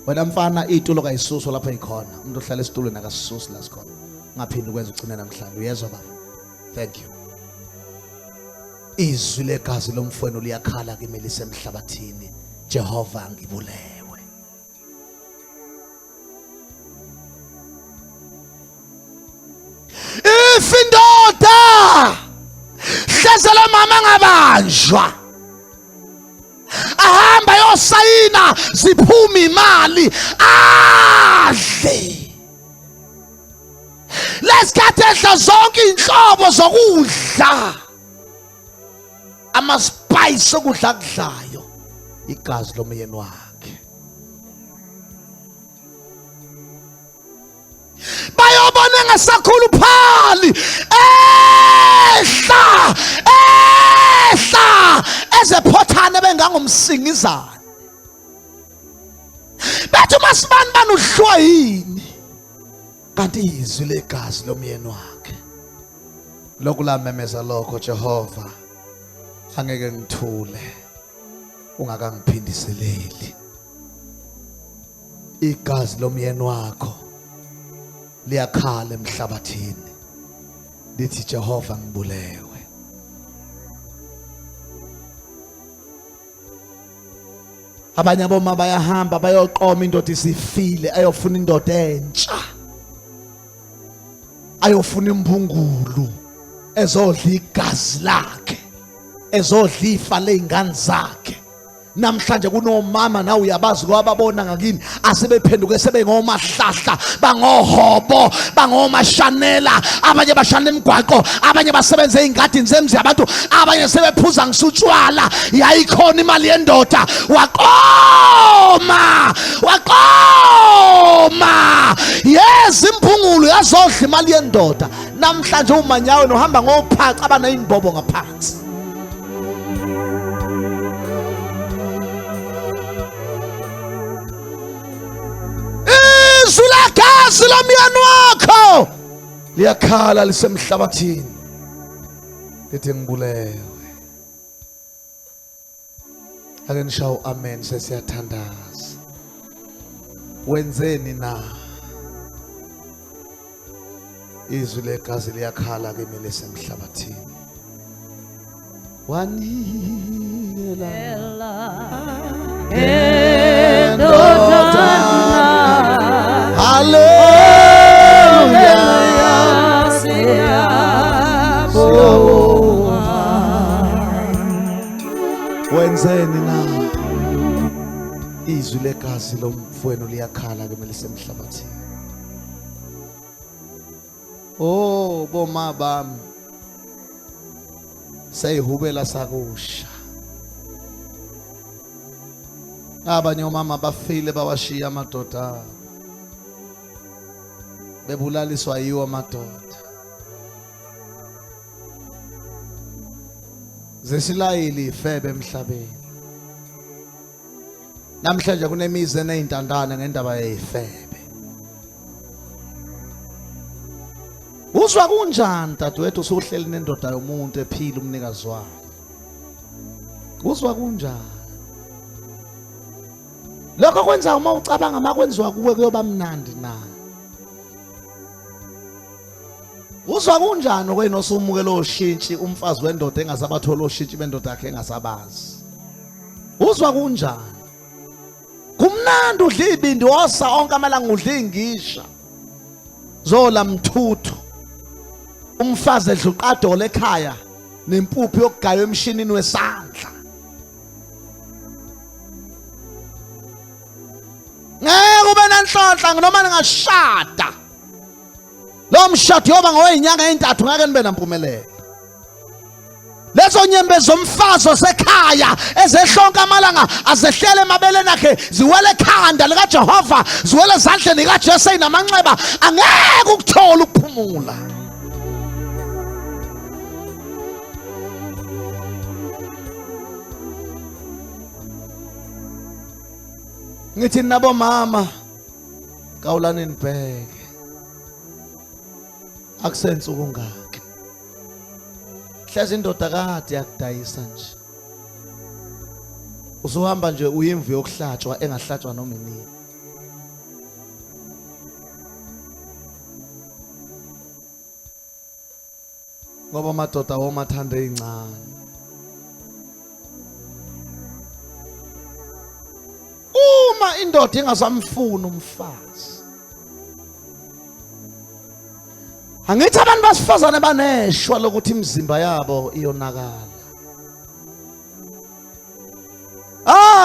Speaker 1: Wena mfana itulo kayisuso lapha ikhona. Umuntu ohlala esitulweni akasisusi la sikhona. Ngaphindi ukwenza ugcina namhlanje. Uyezwa baba? Thank you. Izwi legazi lomfowenu liyakhala kimi lisemhlabathini. Jehova ngibulewe. Indoda hlezela mama ngabanjwa. Ahamba yosayina ziphuma imali adle. Lesikhathi edla zonke inhlobo zokudla. Ama spice okudla kudlayo igazi lomyeni wakhe. Bayobona ngasakhuluphali ehla ezephothane bengangomsingizana. Bathi masibani banuhlwa yini kanti izwi legazi lomyeni wakhe lokulamemeza lokho. Jehova angeke ngithule ungakangiphindiseleli. Igazi lomyeni wakho liyakhala emhlabathini lithi Jehova ngibulewe. Abanye aboma bayahamba bayoqoma indoda isifile ayofuna indoda entsha. Ayofuna imbungulu ezodla igazi lakhe, ezodla ifa leingane zakhe. Namhlanje kunomama nawe uyabazi kwababona ngakini asebephenduke sebengomahlahla, bangohobo, bangomashanela, abanye bashana emgwaqo, abanye basebenza eingadini zemzi abantu, abanye sebephuza ngisutshwala. Yayikhona imali yendoda, waqoma yes, imphungulu yazodla imali yendoda. Namhlanje umanyawe nohamba ngophaca abaneyimbobo ngaphansi. Izulagazi lomyeni wakho liyakhala lisemhlabathini lithi ngibulewe. Ake nishawo amen sesiyathandaza. Wenzeni na? Izwi legazi liyakhala kimi lisemhlabathini. Wanikela wenzeni na? Izwi legazi lomfowenu liyakhala kimi lisemhlabathini. Oh boma bami sayihubela sakusha. Abanye omama bafile bawashiya amadoda, bebulaliswa yiwo amadoda. Zesilayili ifebe emhlabeni. Namhlanje kunemizi eneyintandane ngendaba yeyifebe. Uzwa kunjani dadewethu usuhleli nendoda yomuntu ephila umnikazi wayo? Uzwa kunjani? Lokho kwenza uma ucabanga makwenziwa kuwe kuyoba mnandi na? Uzwa kunjani okwena osumukela oshintshi umfazi wendoda engasabathola oshintshi bendoda yakhe engasabazi? Uzwa kunjani? Kumnandi udla ibindi wosa onke amalanga udla ingisha. Zola mthuthu. Umfazi edla uqadola ekhaya nempuphu yokugaya emshinini wesandla. Ngeke ube nanhlanhla noma ngashada. Lo mshado yoba ngowezinyanga ezintathu ngeke nibe nampumelelo. Lezo nyembe zomfazi osekhaya ezehlonke amalanga azehlele emabeleni akhe ziwele ekhanda lika Jehova, ziwele ezandleni kaJesu enamanxeba, angeke ukuthola ukuphumula. Ngithi nabo mama kawulani nibheke. Akusenze ukungaki. Hlezi indoda kade yakudayisa nje. Usuhamba nje uyimvu yokuhlatshwa engahlatshwa noma inini. Ngoba amadoda womathanda ezincane. Uma indoda ingasamfuna umfazi, angithi abantu basifazane baneshwa lokuthi imizimba yabo iyonakala.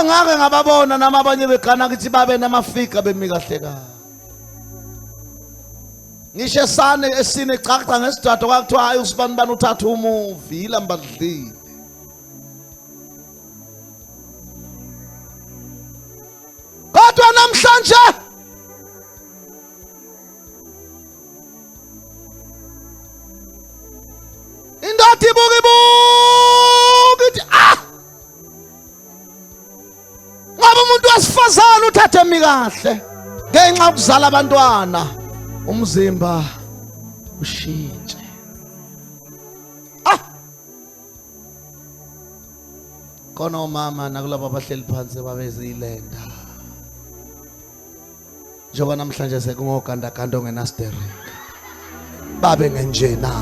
Speaker 1: Ngake ngababona nami abanye begana ukuthi babe namafiga bemi kahle kahle. Ngisho esine ecacca ngesidado kwakuthiwa hayi usibani bani uthatha umuvi ilamba lidlile. Kodwa namhlanje indoda ibuka ithi ngoba umuntu wesifazane uthathe emi kahle ngenxa yokuzala abantwana umzimba ushintshe. Khona umama nakulabo abahleli phansi babezilenda. Njengoba namhlanje sekungogandaganda ongenastering babe ngenjena.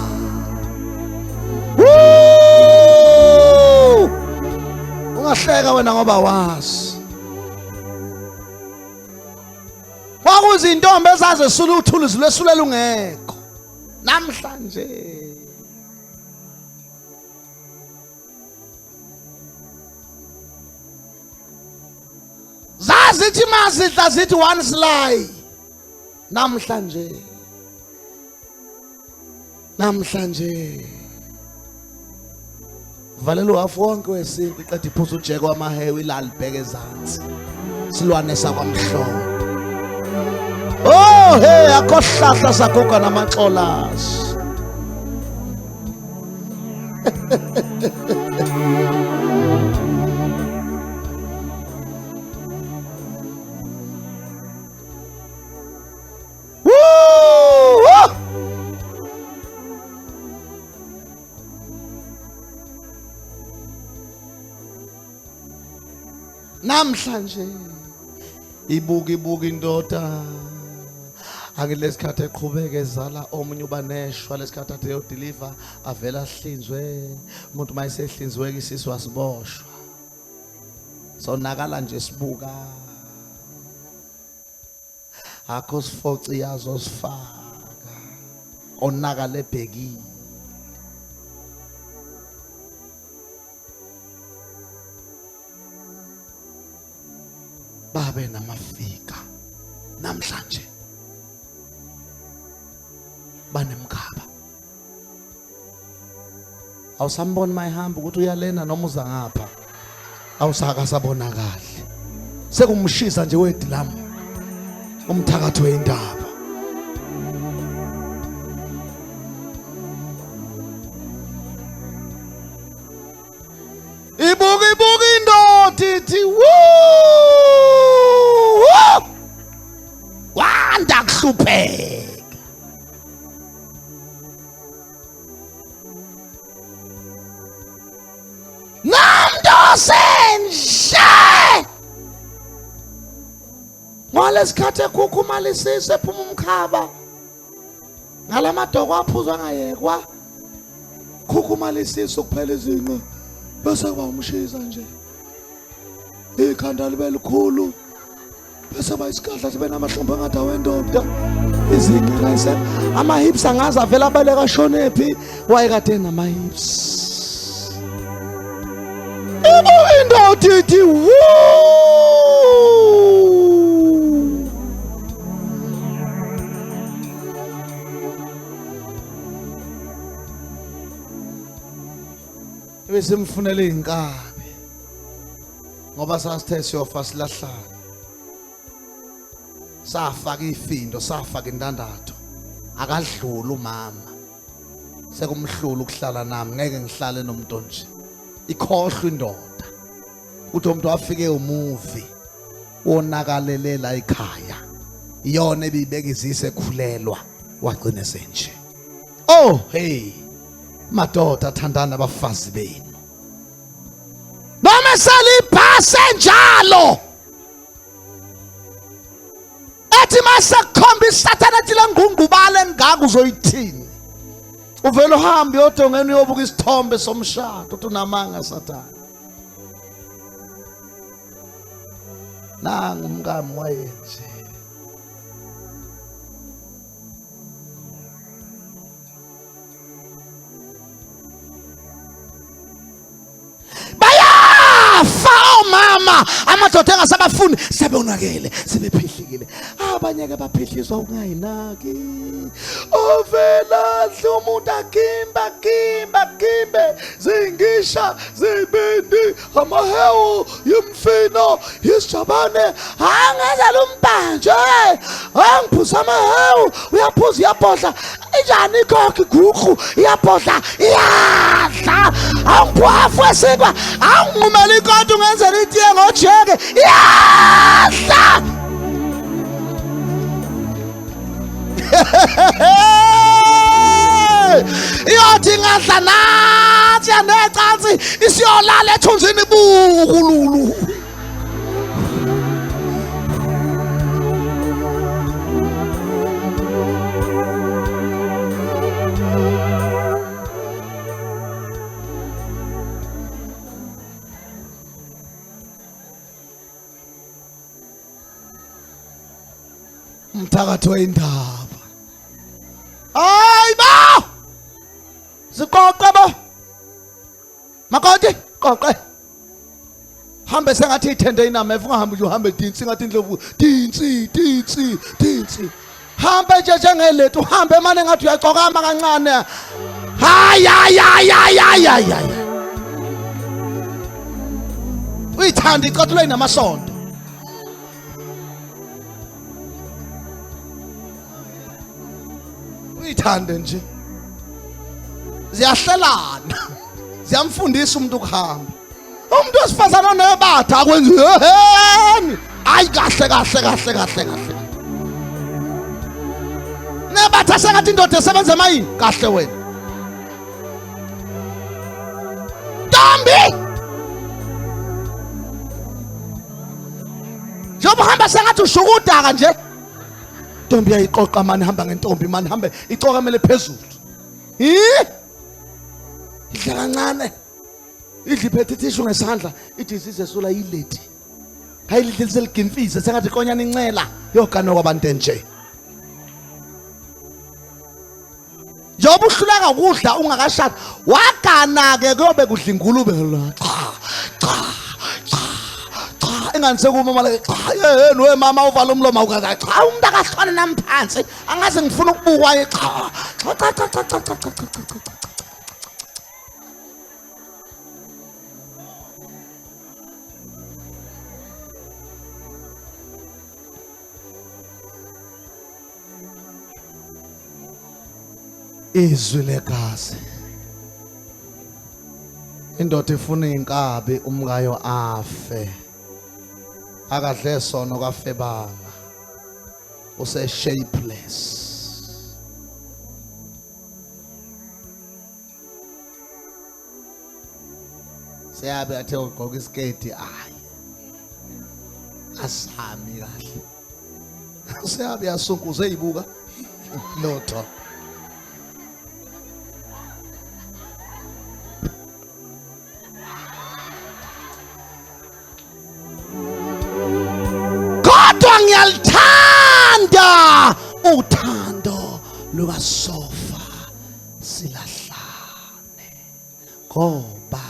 Speaker 1: Ungahleka wena ngoba wazi izintombi ezazesula uthuluzi lwesulela ungekho namhlanje. Zazithi mazidla zithi one sly namhlanje. Valelo wafu wonke wesintu iqeda iphuza ujeke wamahewe ilali bheke ezansi. Silwane sakwamhlongo. Oh hey akohlahla saguga namaxolasi. Namhlanje ibuka indoda akulesikhathi eqhubeka ezala omunye uba neshwa lesikhathi athe yo deliver avela ahlinzwe umuntu mayisehlinzwe isisu asiboshwa sonakala nje sibuka akho sifoci yazo sifaka onakala ebhekile. Babe namafika namhlanje banemkhaba. Awusamboni mayihamba ukuthi uyalena noma uza ngapha awusaka sabonakala sekumshisa nje wedlam umthakatho weindaba. Ibuka indoda ithi wanda kuhlupheka. Namdosenje ngalesikhathi ekhukhumalisise ephuma umkhaba ngalamadoko aphuzwa ngayekwa khukhumalisiso kuphela izinqa bese kuba umshisa nje ikhanda libe likhulu bese bayisikadla sibe namahlombe ngathi awendoda izinqa kayise ama-hips angaze avela abaleka shonephi wayekade nama-hips. Indoda ithi besimfunela inkabi ngoba sasithe siyofa silahlana safaka ifindo safaka indandatho akadlula umama sekumhlula ukuhlala nami ngeke ngihlale nomuntu nje ikhohlwa indoda uthi umuntu afike umuvi wonakalelela ekhaya iyona ebibeka izise ekhulelwa wagcina senje. Oh hey madoda athandana abafazi benu noma saliphase njalo ethi masekhomba isathana ethi lengungubale ngaka uzoyithini uvela uhambe uyodongena uyobuka isithombe somshado uthi unamanga sathana nanga umkami wayenje. Mama amadoda engasabafuni sebonakele sebephihlikile abanye ke baphihliswa ukungayinaki ovela dle umuntu akimbe zingisha zibendi amahewu yimfino yisijabane angezela umbanje angiphuza amahewu uyaphuza uyabhodla injani ikhokhi gugu iyabhodla iyadla angiphafu esikwa anginqumela inkonto ungenzela itiye ngojeke iyadla. Iyothi ngadla nathi yanecansi isiyolala ethunzini bukululu. umthakathi wendaba. Hayibo! Siqoqe bo. Makoti, qoqe. Hambe sengathi ithende inama efungahambe nje uhambe dinsi ngathi indlovu dinsi. Hambe nje njengelethu uhambe manje ngathi uyaqokama kancane. Hayi. Uyithanda icathulo inamasonto. Uyithande nje. Ziyahlelana. Ziyamfundisa umuntu ukuhamba. Umuntu osifazana onebatha akwenzi yeheni. Hayi kahle. Nebatha sengathi indoda esebenza emayini kahle wena. Ntombi! Njoba hamba sengathi ushukudaka nje. Ntombi yayiqoqa mani hamba ngentombi mani hambe icokamele phezulu. Idla kancane. Idliphethe ithishu ngesandla idizizwe esula yileti. Hayi lidle seliginfise sengathi ikonyana incela yogana kwabantu nje. Njoba uhluleka ukudla ungakashada wagana ke kuyobe kudla ingulube la. Cha. Engani sekuma manje yena wemama uvala umlomo awukaza cha umuntu akahlwana namphansi angaze ngifuna ukubukwa cha. Izwi legazi. Indoda ifuna inkabi umkayo afe. Akadle sono kafebanga. Use shapeless. Siyabe athe ugqoka isketi ayi. Asami kahle. Siyabe yasunkuze ibuka lotho. Ngiyalithanda uthando lukaSofa silahlane ngoba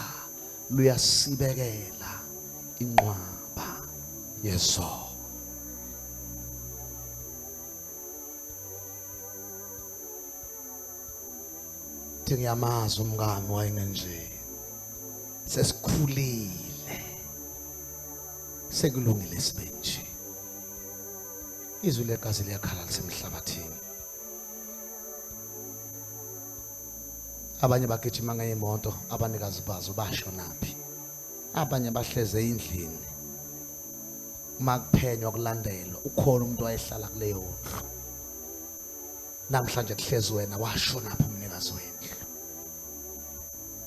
Speaker 1: luyasibekela inqwaba yesono. Ngiyamazi umngami wayengenje sesikhulile sekulungile sibenje. Izwi legazi liyakhala lisemhlabathini. Abanye bagijima ngeemoto, abanikazi bazo bashonaphi. Abanye bahleze endlini. Makuphenywa kulandelwa ukhona umuntu wayehlala kuleyo ndlu. Namhlanje kuhlezi wena washonaphi umnikazi wendlu.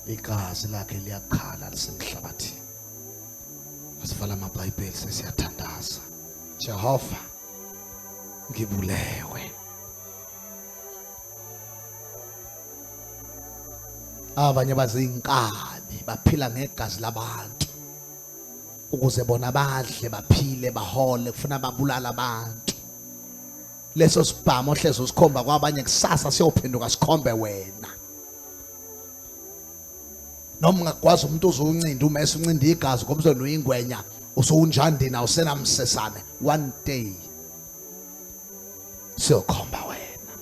Speaker 1: Igazi lakhe liyakhala lisemhlabathini. Asivala amabhayibheli sesiyathandaza. Jehova ngibulewe. Abanye bazinkabi baphila ngegazi labantu ukuze bona badle baphile bahole kufuna babulala abantu. Leso sibhamu ohlezo sikhomba kwabanye kusasa siyophenduka sikhombe wena. Noma ungakwazi umuntu uzuncinda uma esuncinda igazi ngomzweni uyingwenya usowunjandini awusenamsesane one day siyokhomba wena.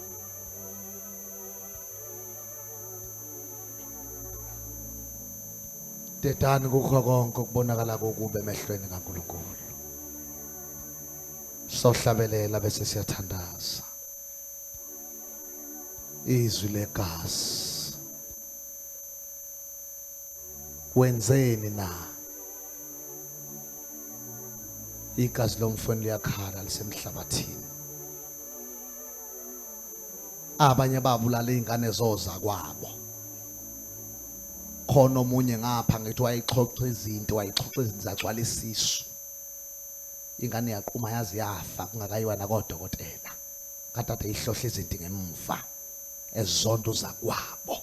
Speaker 1: Tetani kukho konke ukubonakala kokuba emehlweni kaNkulunkulu. Sohlabelela bese siyathandaza. Izwi legazi. Wenzeni na? Igazi lomfweni liyakhala lisemhlabathini. Abanye babulala izingane zoza kwabo. Khona omunye ngapha ngithi wayixoxa izinto zagcwala isisu. Ingane yaqhuma yazi yafa kungakayiwa nakodokotela. Kade ihlohla izinto ngemuva ezonto zakwabo.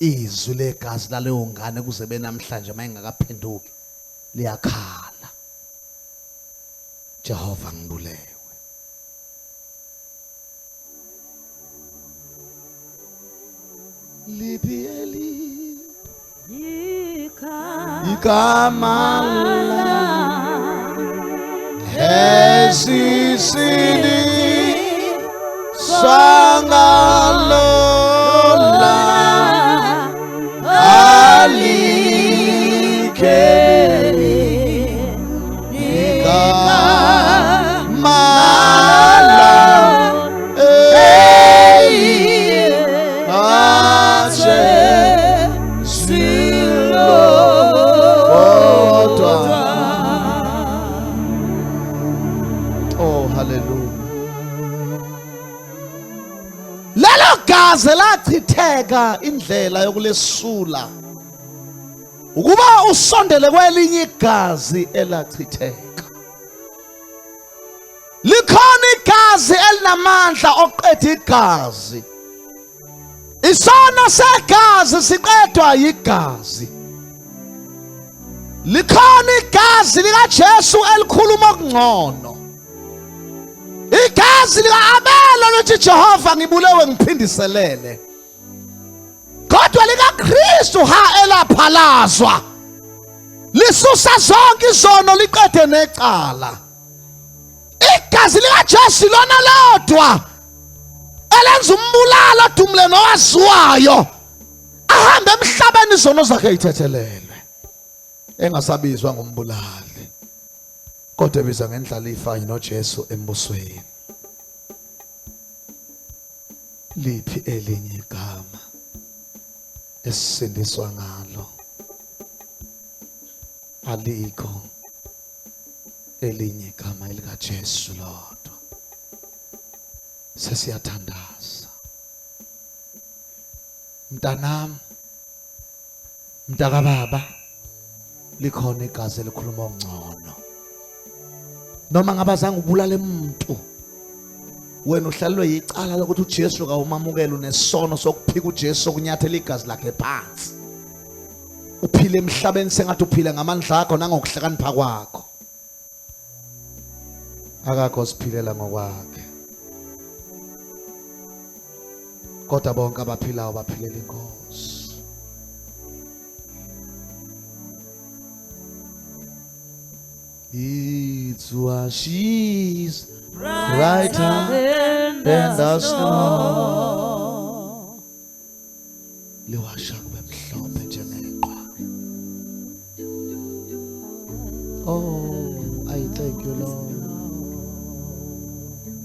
Speaker 1: Izwi legazi laleyo ngane kuze benamhlanje mayingakaphenduki liyakhala. Jehova ngibulewe. Liphi igama esisini sangalola alikeli igama gaze lachitheka indlela yokulesula ukuba usondele kwelinye igazi elachitheka. Likhona igazi elinamandla oqeda igazi. Isono segazi siqedwa yigazi. Likhona igazi likaJesu elikhuluma okungcono. Igazi lika-Abela lithi Jehova ngibulewe ngiphindiselele. Kodwa likaKristu elaphalazwa lisusa zonke izono liqede necala. Igazi likaJesu lona lodwa elenza umbulalo odumule nowaziwayo ahambe emhlabeni izono zakhe ithethelelwe, engasabizwa ngombulali kodwa ebizwa ngendlala ifanye noJesu embusweni. Liphi elinye igama esindiswa ngalo? Alikho elinye igama elikaJesu lodwa. Sesiyathandaza mntanami, mntakababa, likhona igazi elikhuluma okungcono. Noma ngabazange ubulale umuntu, wena uhlalelwe yicala lokuthi uJesu kawumamukela unesono sokuphika uJesu sokunyathela igazi lakhe phansi. Uphile emhlabeni sengathi uphile ngamandla akho nangokuhlakanipha kwakho. Akakho siphilela ngokwakhe. Kodwa bonke abaphilayo baphilela inkosi. It's why she's brighter than the snow. Liwasha kube mhlophe njengeqwa. Oh, I thank you Lord.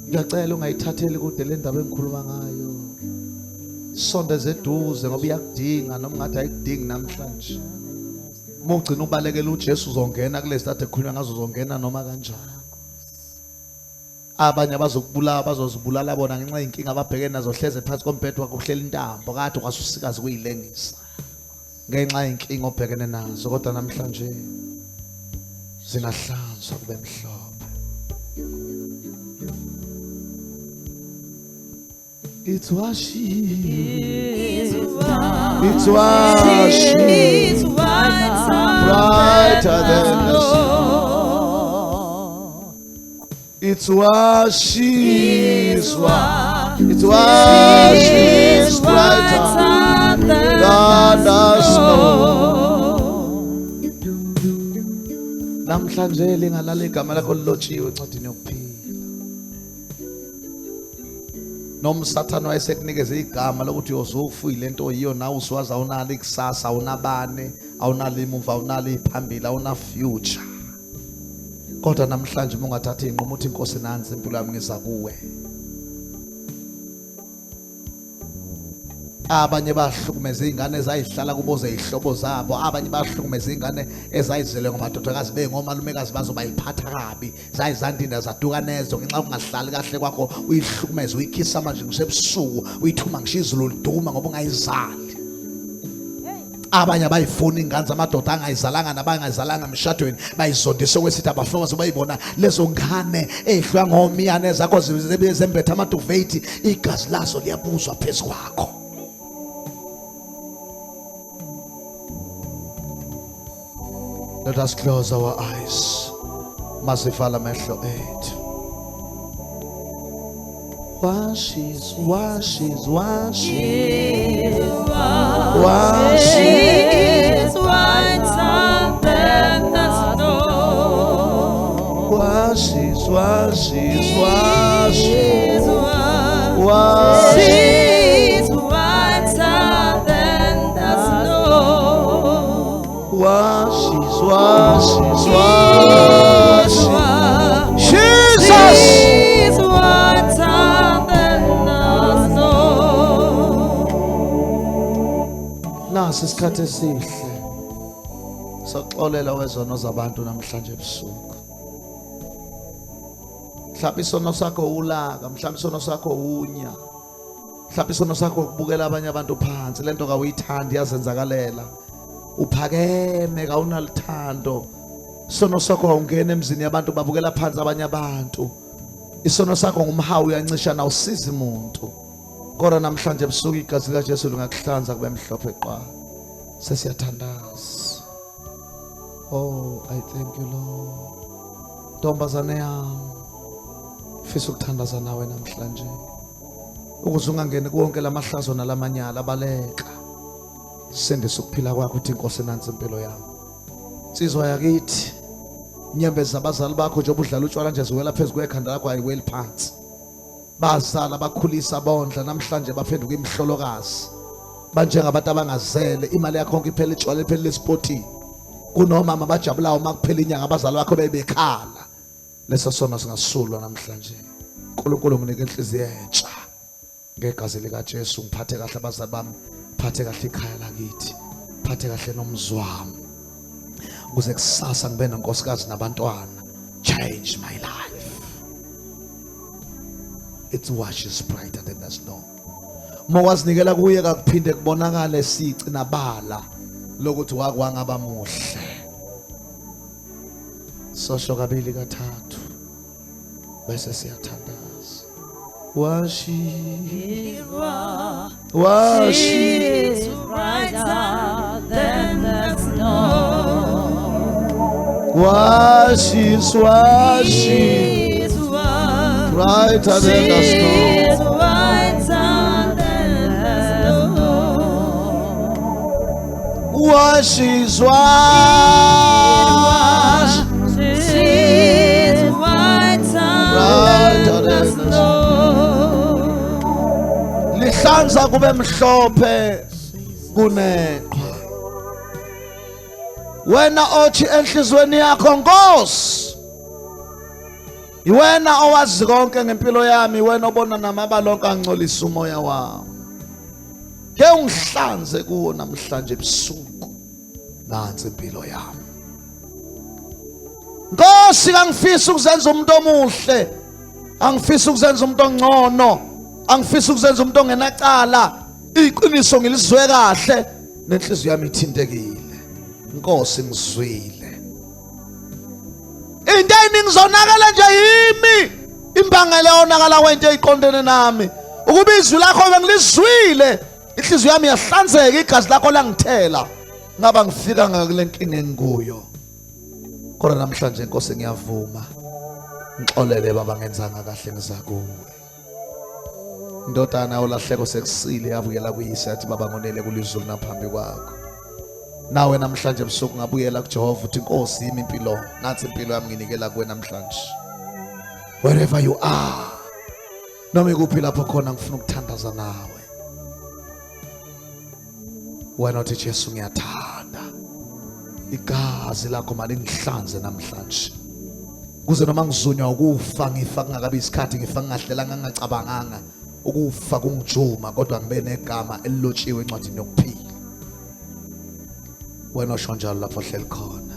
Speaker 1: Ngiyacela ungayithatheli kude le ndaba engikhuluma ngayo. Sondeze eduze ngoba iyakudinga noma ngathi ayikudingi namhlanje. Uma ugcina ubalekela uJesu uzongena kule sithathe ekhulunywa ngazo uzongena noma kanjani. Abanye abazokubulala bazozibulala bona ngenxa yinkinga ababhekene nazo, hleze phansi kombhedo wakho uhlela intambo kade kwasusikazi kuyilengisa ngenxa yinkinga obhekene nazo, kodwa namhlanje zingahlanzwa kube mhlophe. It's why she brighter than the snow. It's why she's brighter than the snow. Namhlanje lingalala igama lakho lilotshiwe encwadini yokuphila. Noma Satan wayesekunikeze igama lokuthi uzofuyile into yiyo nawe uswazi awunalo ikusasa, awunabane, awunalo imuva, awunalo iphambili, awuna future. Kodwa namhlanje uma ungathatha inqumo uthi inkosi nansi impilo yami ngiza kuwe. Abanye bahlukumeza izingane ezayihlala kubo zehlobo zabo, abanye bahlukumeza izingane ezayizelwe ngomadodakazi bengomalumekazi bazo bayiphatha kabi, zayizandinda zadukanezo ngenxa ungahlali kahle kwakho, uyihlukumeza uyikhisa manje ngisebusuku, uyithuma ngishizulu liduma ngoba ungayizali. Abanye bayifuna ingane zamadoda angayizalanga nabangayizalanga emshadweni bayizondise kwesithi abafakazi bayibona lezo ngane ehlwa ngomiyane zakho zembetha amaduveti, igazi lazo liyabuzwa phezu kwakho. Let us close our eyes. Masivala amehlo ethu. Washes, washes, washes,
Speaker 2: Washes whiter than the snow.
Speaker 1: washes, washes, washes,
Speaker 2: Washes
Speaker 1: washes,
Speaker 2: whiter than the snow.
Speaker 1: washes, washes, washes. Jesus!
Speaker 2: She's whiter than the snow.
Speaker 1: Nasi isikhathi esihle sokuxolela wezono zabantu namhlanje ebusuku. Mhlawumbe isono sakho ulaka, mhlawumbe isono sakho unya, mhlawumbe isono sakho ukubukela abanye abantu phansi, lento kawuyithandi yazenzakalela, uphakeme kawunaluthando. Isono sakho awungena emzini yabantu babukela phansi abanye abantu. Isono sakho ngumhawu uyancisha na usiza umuntu. Kodwa namhlanje ebusuku igazi likaJesu lingakuhlanza kube mhlophe qha. Sesiyathandaza. Oh, I thank you Lord. Ntombazane yami, fisa ukuthandaza nawe namhlanje. Ukuze ungangeni konke lamahlazo nalamanyala abaleka. Sendisa ukuphila kwakho uthi Inkosi nansi impilo yami. Insizwa yakithi, inyembezi abazali bakho njengoba udlala utshwala nje ziwela phezulu kwekhanda lakho ayiweli phansi. Bazala bakhulisa bondla namhlanje baphenduka imhlolokazi. Banjengabantu abangazele, imali yakho konke iphela itshwala iphela lesipotini. Kunomama bajabulayo makuphela inyanga abazali bakho bebekhala. Leso sono singasulwa namhlanje. uNkulunkulu nginike inhliziyo entsha. Ngegazi likaJesu ngiphathe kahle abazali bami, phathe kahle ikhaya lakithi, phathe kahle nomzwami. Ukuze kusasa ngibe nenkosikazi nabantwana. Change my life. It washes brighter than the snow. Mowazinikela kuye kakuphinde kubonakala isici nabala lokuthi wakwangaba muhle. Sosho kabili kathathu bese siyathandaza. Washi
Speaker 2: She's brighter than the snow.
Speaker 1: washes, washes,
Speaker 2: She's
Speaker 1: brighter than the snow.
Speaker 2: She's whiter than the snow.
Speaker 1: Washes, wash,
Speaker 2: She's whiter
Speaker 1: brighter
Speaker 2: than the
Speaker 1: than the
Speaker 2: snow.
Speaker 1: lihlanza kube mhlophe kuneqhwa. Wena othi enhlizweni yakho Nkosi, iwena owazi konke ngempilo yami, wena obona namabalonke angcolisa umoya wami. Ke ungihlanze kuwo namhlanje ebusuku. Nansi impilo yami. Nkosi, angifisi ukuzenza umuntu omuhle, angifisi ukuzenza umuntu ongcono, angifisi ukuzenza umuntu ongenacala. Iqiniso ngilizwe kahle nenhliziyo yami ithintekile. Nkosi ngizwile. Into eningizonakala nje yimi imbangela yonakala kwento eziqondene nami. Ukuba izwi lakho bengilizwile, inhliziyo yami yahlanzeka, igazi lakho langithela. Ngaba ngifika ngakule nkinga engikuyo. Kodwa namhlanje Nkosi ngiyavuma. Ngixolele baba ngenzanga kahle ngizakuwe. Indodana olahleko sekusile yabuyela kuyise yathi baba ngonele kulizulu naphambi kwakho. Nawe namhlanje ebusuku ngabuyela kuJehova uthi Nkosi yimi impilo, nansi impilo yami nginikela kuwe namhlanje. Wherever you are, noma ikuphi lapho khona ngifuna ukuthandaza nawe. Wena uthi Jesu ngiyathanda. Igazi lakho malingihlanze namhlanje. Kuze noma ngizunywa ukufa ngifa kungakabi isikhathi, ngifa ngingahlelanga ngingacabanganga ukufa kungijuma, kodwa ngibe negama elilotshiwe encwadini yokuphila. Wena osho njalo lapho hleli khona,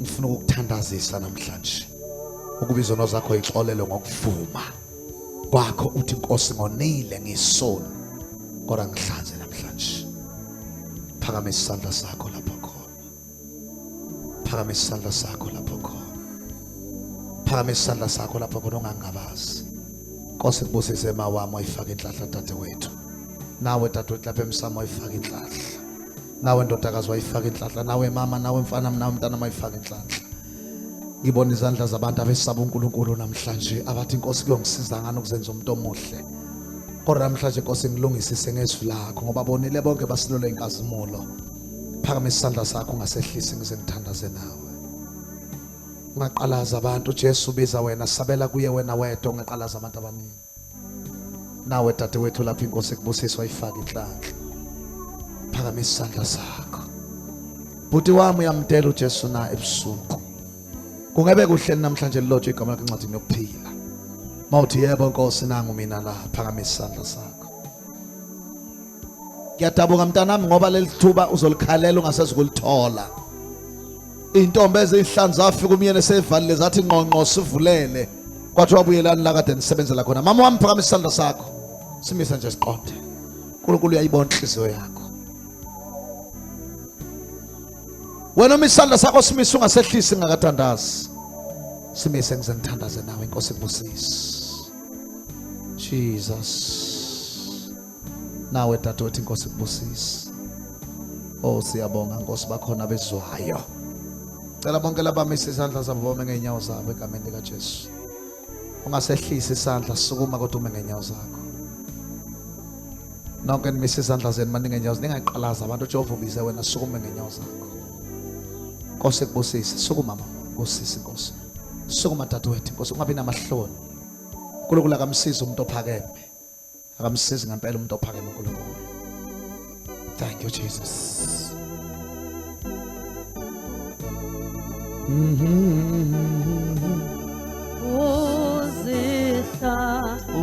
Speaker 1: ngifuna ukukuthandazisa namhlanje ukuba izono zakho ixolele ngokuvuma kwakho uthi Nkosi ngonile ngisona, kodwa ngihlanze namhlanje. Phakamisa isandla sakho lapho khona. Phakamisa isandla sakho lapho khona. Phakamisa isandla sakho lapho khona ungangabazi. Nkosi kubusise ema wami oyifaka inhlahla dadewethu. Nawe dadewethu lapha emsamo oyifaka inhlahla. Nawe ndodakazi wayifaka inhlahla, nawe mama, nawe mfana, nawe mntana mayifaka inhlahla. ngibona izandla zabantu abesaba uNkulunkulu namhlanje abathi inkosi kuyongisiza ngani ukuzenza umuntu omuhle. Kodwa namhlanje inkosi ngilungisise ngezwi lakho ngoba bonile bonke basilole inkazimulo. Phakamisa isandla sakho ungasehlisi ngize ngithandaze nawe. Ungaqalaza abantu uJesu ubiza wena sabela kuye wena wedwa ungaqalaza abantu abaningi. Nawe dadewethu lapha inkosi kubusiswa ifaka inhlanhla. Phakamisa isandla sakho. Buti wami uyamdela uJesu na ebusuku. Kungabe kuhle namhlanje lilotshe igama lakhe encwadini yokuphila. Mawuthi yebo Nkosi nangu mina la phakamisa isandla sakho. Ngiyadabuka mntanami ngoba leli thuba uzolikhalela ungasezikulithola. Intombi ezihlanu zafika umyeni sevalile zathi ngqongqo sivulele. Kwathiwa buyelani la kade nisebenzela khona. Mama wami phakamisa isandla sakho. Simise nje siqonde. uNkulunkulu uyayibona inhliziyo yakho. Wena umisandla sakho simise ungasehlisi ngakathandazi. Simise ngize ngithandaze nawe inkosi kubusisi. Jesus. Nawe dadewethu inkosi kubusisi. Oh siyabonga Nkosi bakhona bezwayo. Cela bonke labamise izandla zabo bome ngeenyawo zabo egameni lika Jesu. Ungasehlisi isandla sukuma kodwa ume ngeenyawo zakho. Nonke nimise izandla zenu manje ngeenyawo ningaqalaza abantu uJehova ubize wena sukume ngeenyawo zakho. Nkosi kubusisi sukuma mama Nkosisi Nkosi. Sukuma dadewethu Nkosi ungabi namahloni. uNkulunkulu akamsiza umuntu ophakeme. Akamsiza ngempela umuntu ophakeme uNkulunkulu. Thank you Jesus.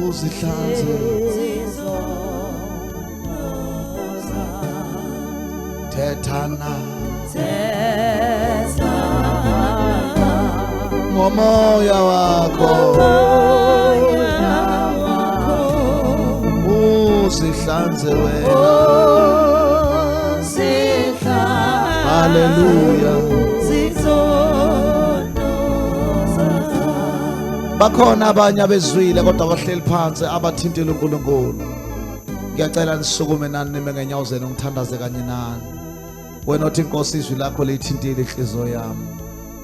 Speaker 1: Uzihlanze Tethana ngomoya wakho uzihlanze wena Hallelujah. Bakhona abanye abezwile kodwa bahleli phansi abathintile uNkulunkulu. Ngiyacela nisukume nani nime ngenyawo zenu ngithandaze kanye nani. Wena othi inkosi izwi lakho lithintile inhliziyo yami.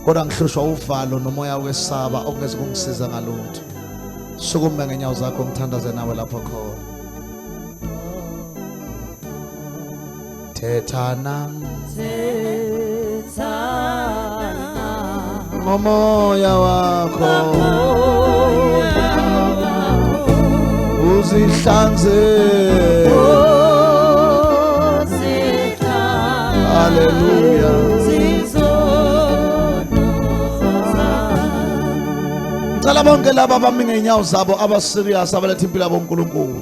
Speaker 1: Kodwa ngihlushwa uvalo nomoya wesaba okungeze kungisiza ngalutho. Sukume ngenyawo zakho ngithandaze nawe lapho khona. Tethana ngomoya wakho uzihlanze Hallelujah. Ngicela bonke laba abami ngeenyawo zabo abaserious abaletha impilo yabo uNkulunkulu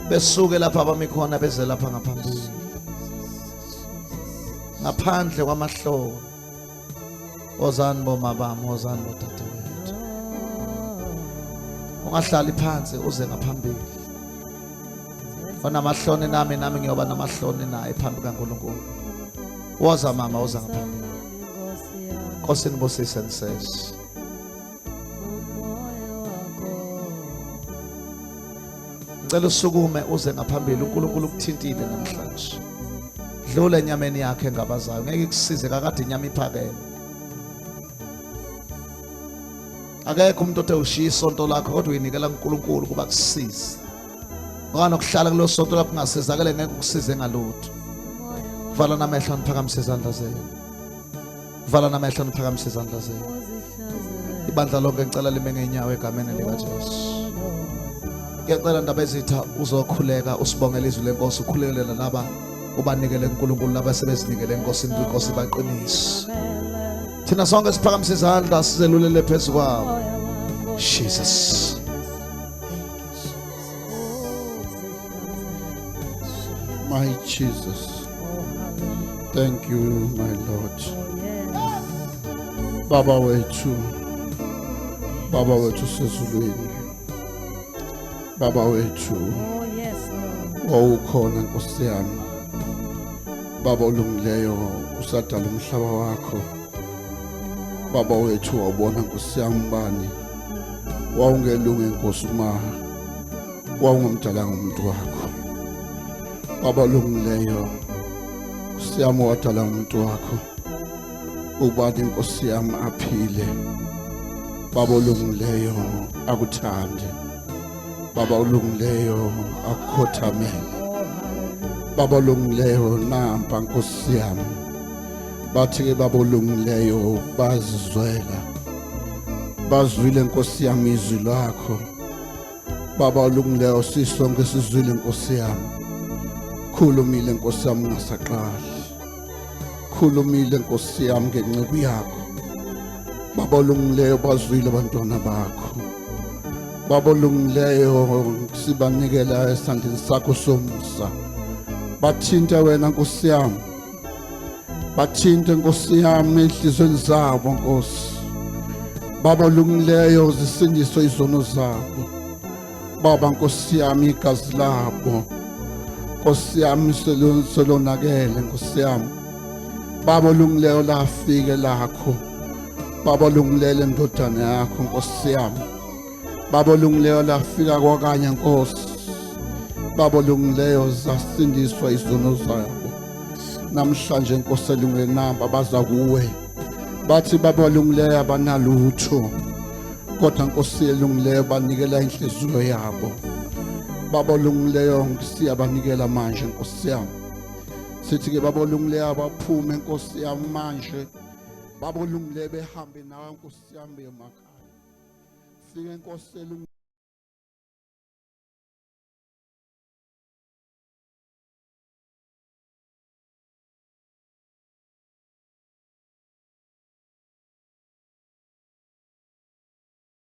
Speaker 1: besuke lapha abami khona beze lapha ngaphambili ngaphandle kwamahloni. Ozani boma bami, ozani bodadewethu. Ungahlali phansi uze ngaphambili. Onamahloni nami ngiyoba namahloni naye phambi kaNkulunkulu. Woza mama uza ngaphambili. Nkosi nibusise nisese. Ngicela usukume uze ngaphambili uNkulunkulu ukuthintile namhlanje. Dlula enyameni yakhe engabazayo ngeke ikusize kakade inyama iphakeme. Akekho umuntu othe ushiya isonto lakho kodwa uyinikela uNkulunkulu kuba kusize. Ngoba nokuhlala kulo sonto lapho ungasizakale ngeke ukusize ngalutho. Vala namehlo niphakamise izandla zenu. Vala namehlo niphakamise izandla zenu. Ibandla lonke ngicela lime ngeenyawo egameni lika Jesu. Ngiyacela ndaba ezitha uzokhuleka usibongele izwi lenkosi ukhulekele laba ubanikele uNkulunkulu laba sebezinikele enkosini inkosi baqinise. Thina sonke siphakamise izandla sizelulele phezulu kwabo. Jesus.
Speaker 3: My Jesus. Thank you, my Lord. Baba wethu. Baba wethu sezulwini. Baba wethu. Wawukhona Nkosi yami. Baba olungileyo usadala umhlaba wakho. Baba wethu wawubona Nkosi yami bani. Wawungelunge Nkosi uma wawungumdala ngomuntu wakho. Baba olungileyo Nkosi yami wadala umuntu wakho. ubani inkosi yami aphile. Baba olungileyo akuthande, baba olungileyo akukhothamele, baba olungileyo nampa nkosi yami. Bathi ke baba olungileyo bazizwela, bazwile nkosi yami izwi lakho. Baba olungileyo sisonke sizwile nkosi yami. Khulumile nkosi yami ngasaqali, khulumile nkosi yami ngenceku yakho. Baba olungileyo bazwile abantwana bakho. Baba olungileyo sibanikela esandleni sakho somusa. Bathinte wena nkosi yami, bathinte nkosi yami enhlizweni zabo nkosi. Baba olungileyo zisindiswe izono zabo. Baba nkosi yami igazi labo, nkosi yami selonakele nkosi yami. Baba olungileyo lafike lakho. Baba olungileyo ndodana yakho nkosi yami. Baba olungileyo lafika kwakanye nkosi. Baba olungileyo zasindiswa izono zabo. Namhlanje nkosi elungile namba baza kuwe. Bathi baba olungileyo abanalutho, kodwa nkosi elungileyo banikela inhliziyo yabo. Baba olungileyo siyabanikela manje nkosi yami. Sithi ke baba olungileyo abaphume nkosi yami manje. Baba olungileyo behambe nawe nkosi yami emakhaya. Fike nkosi elungileyo.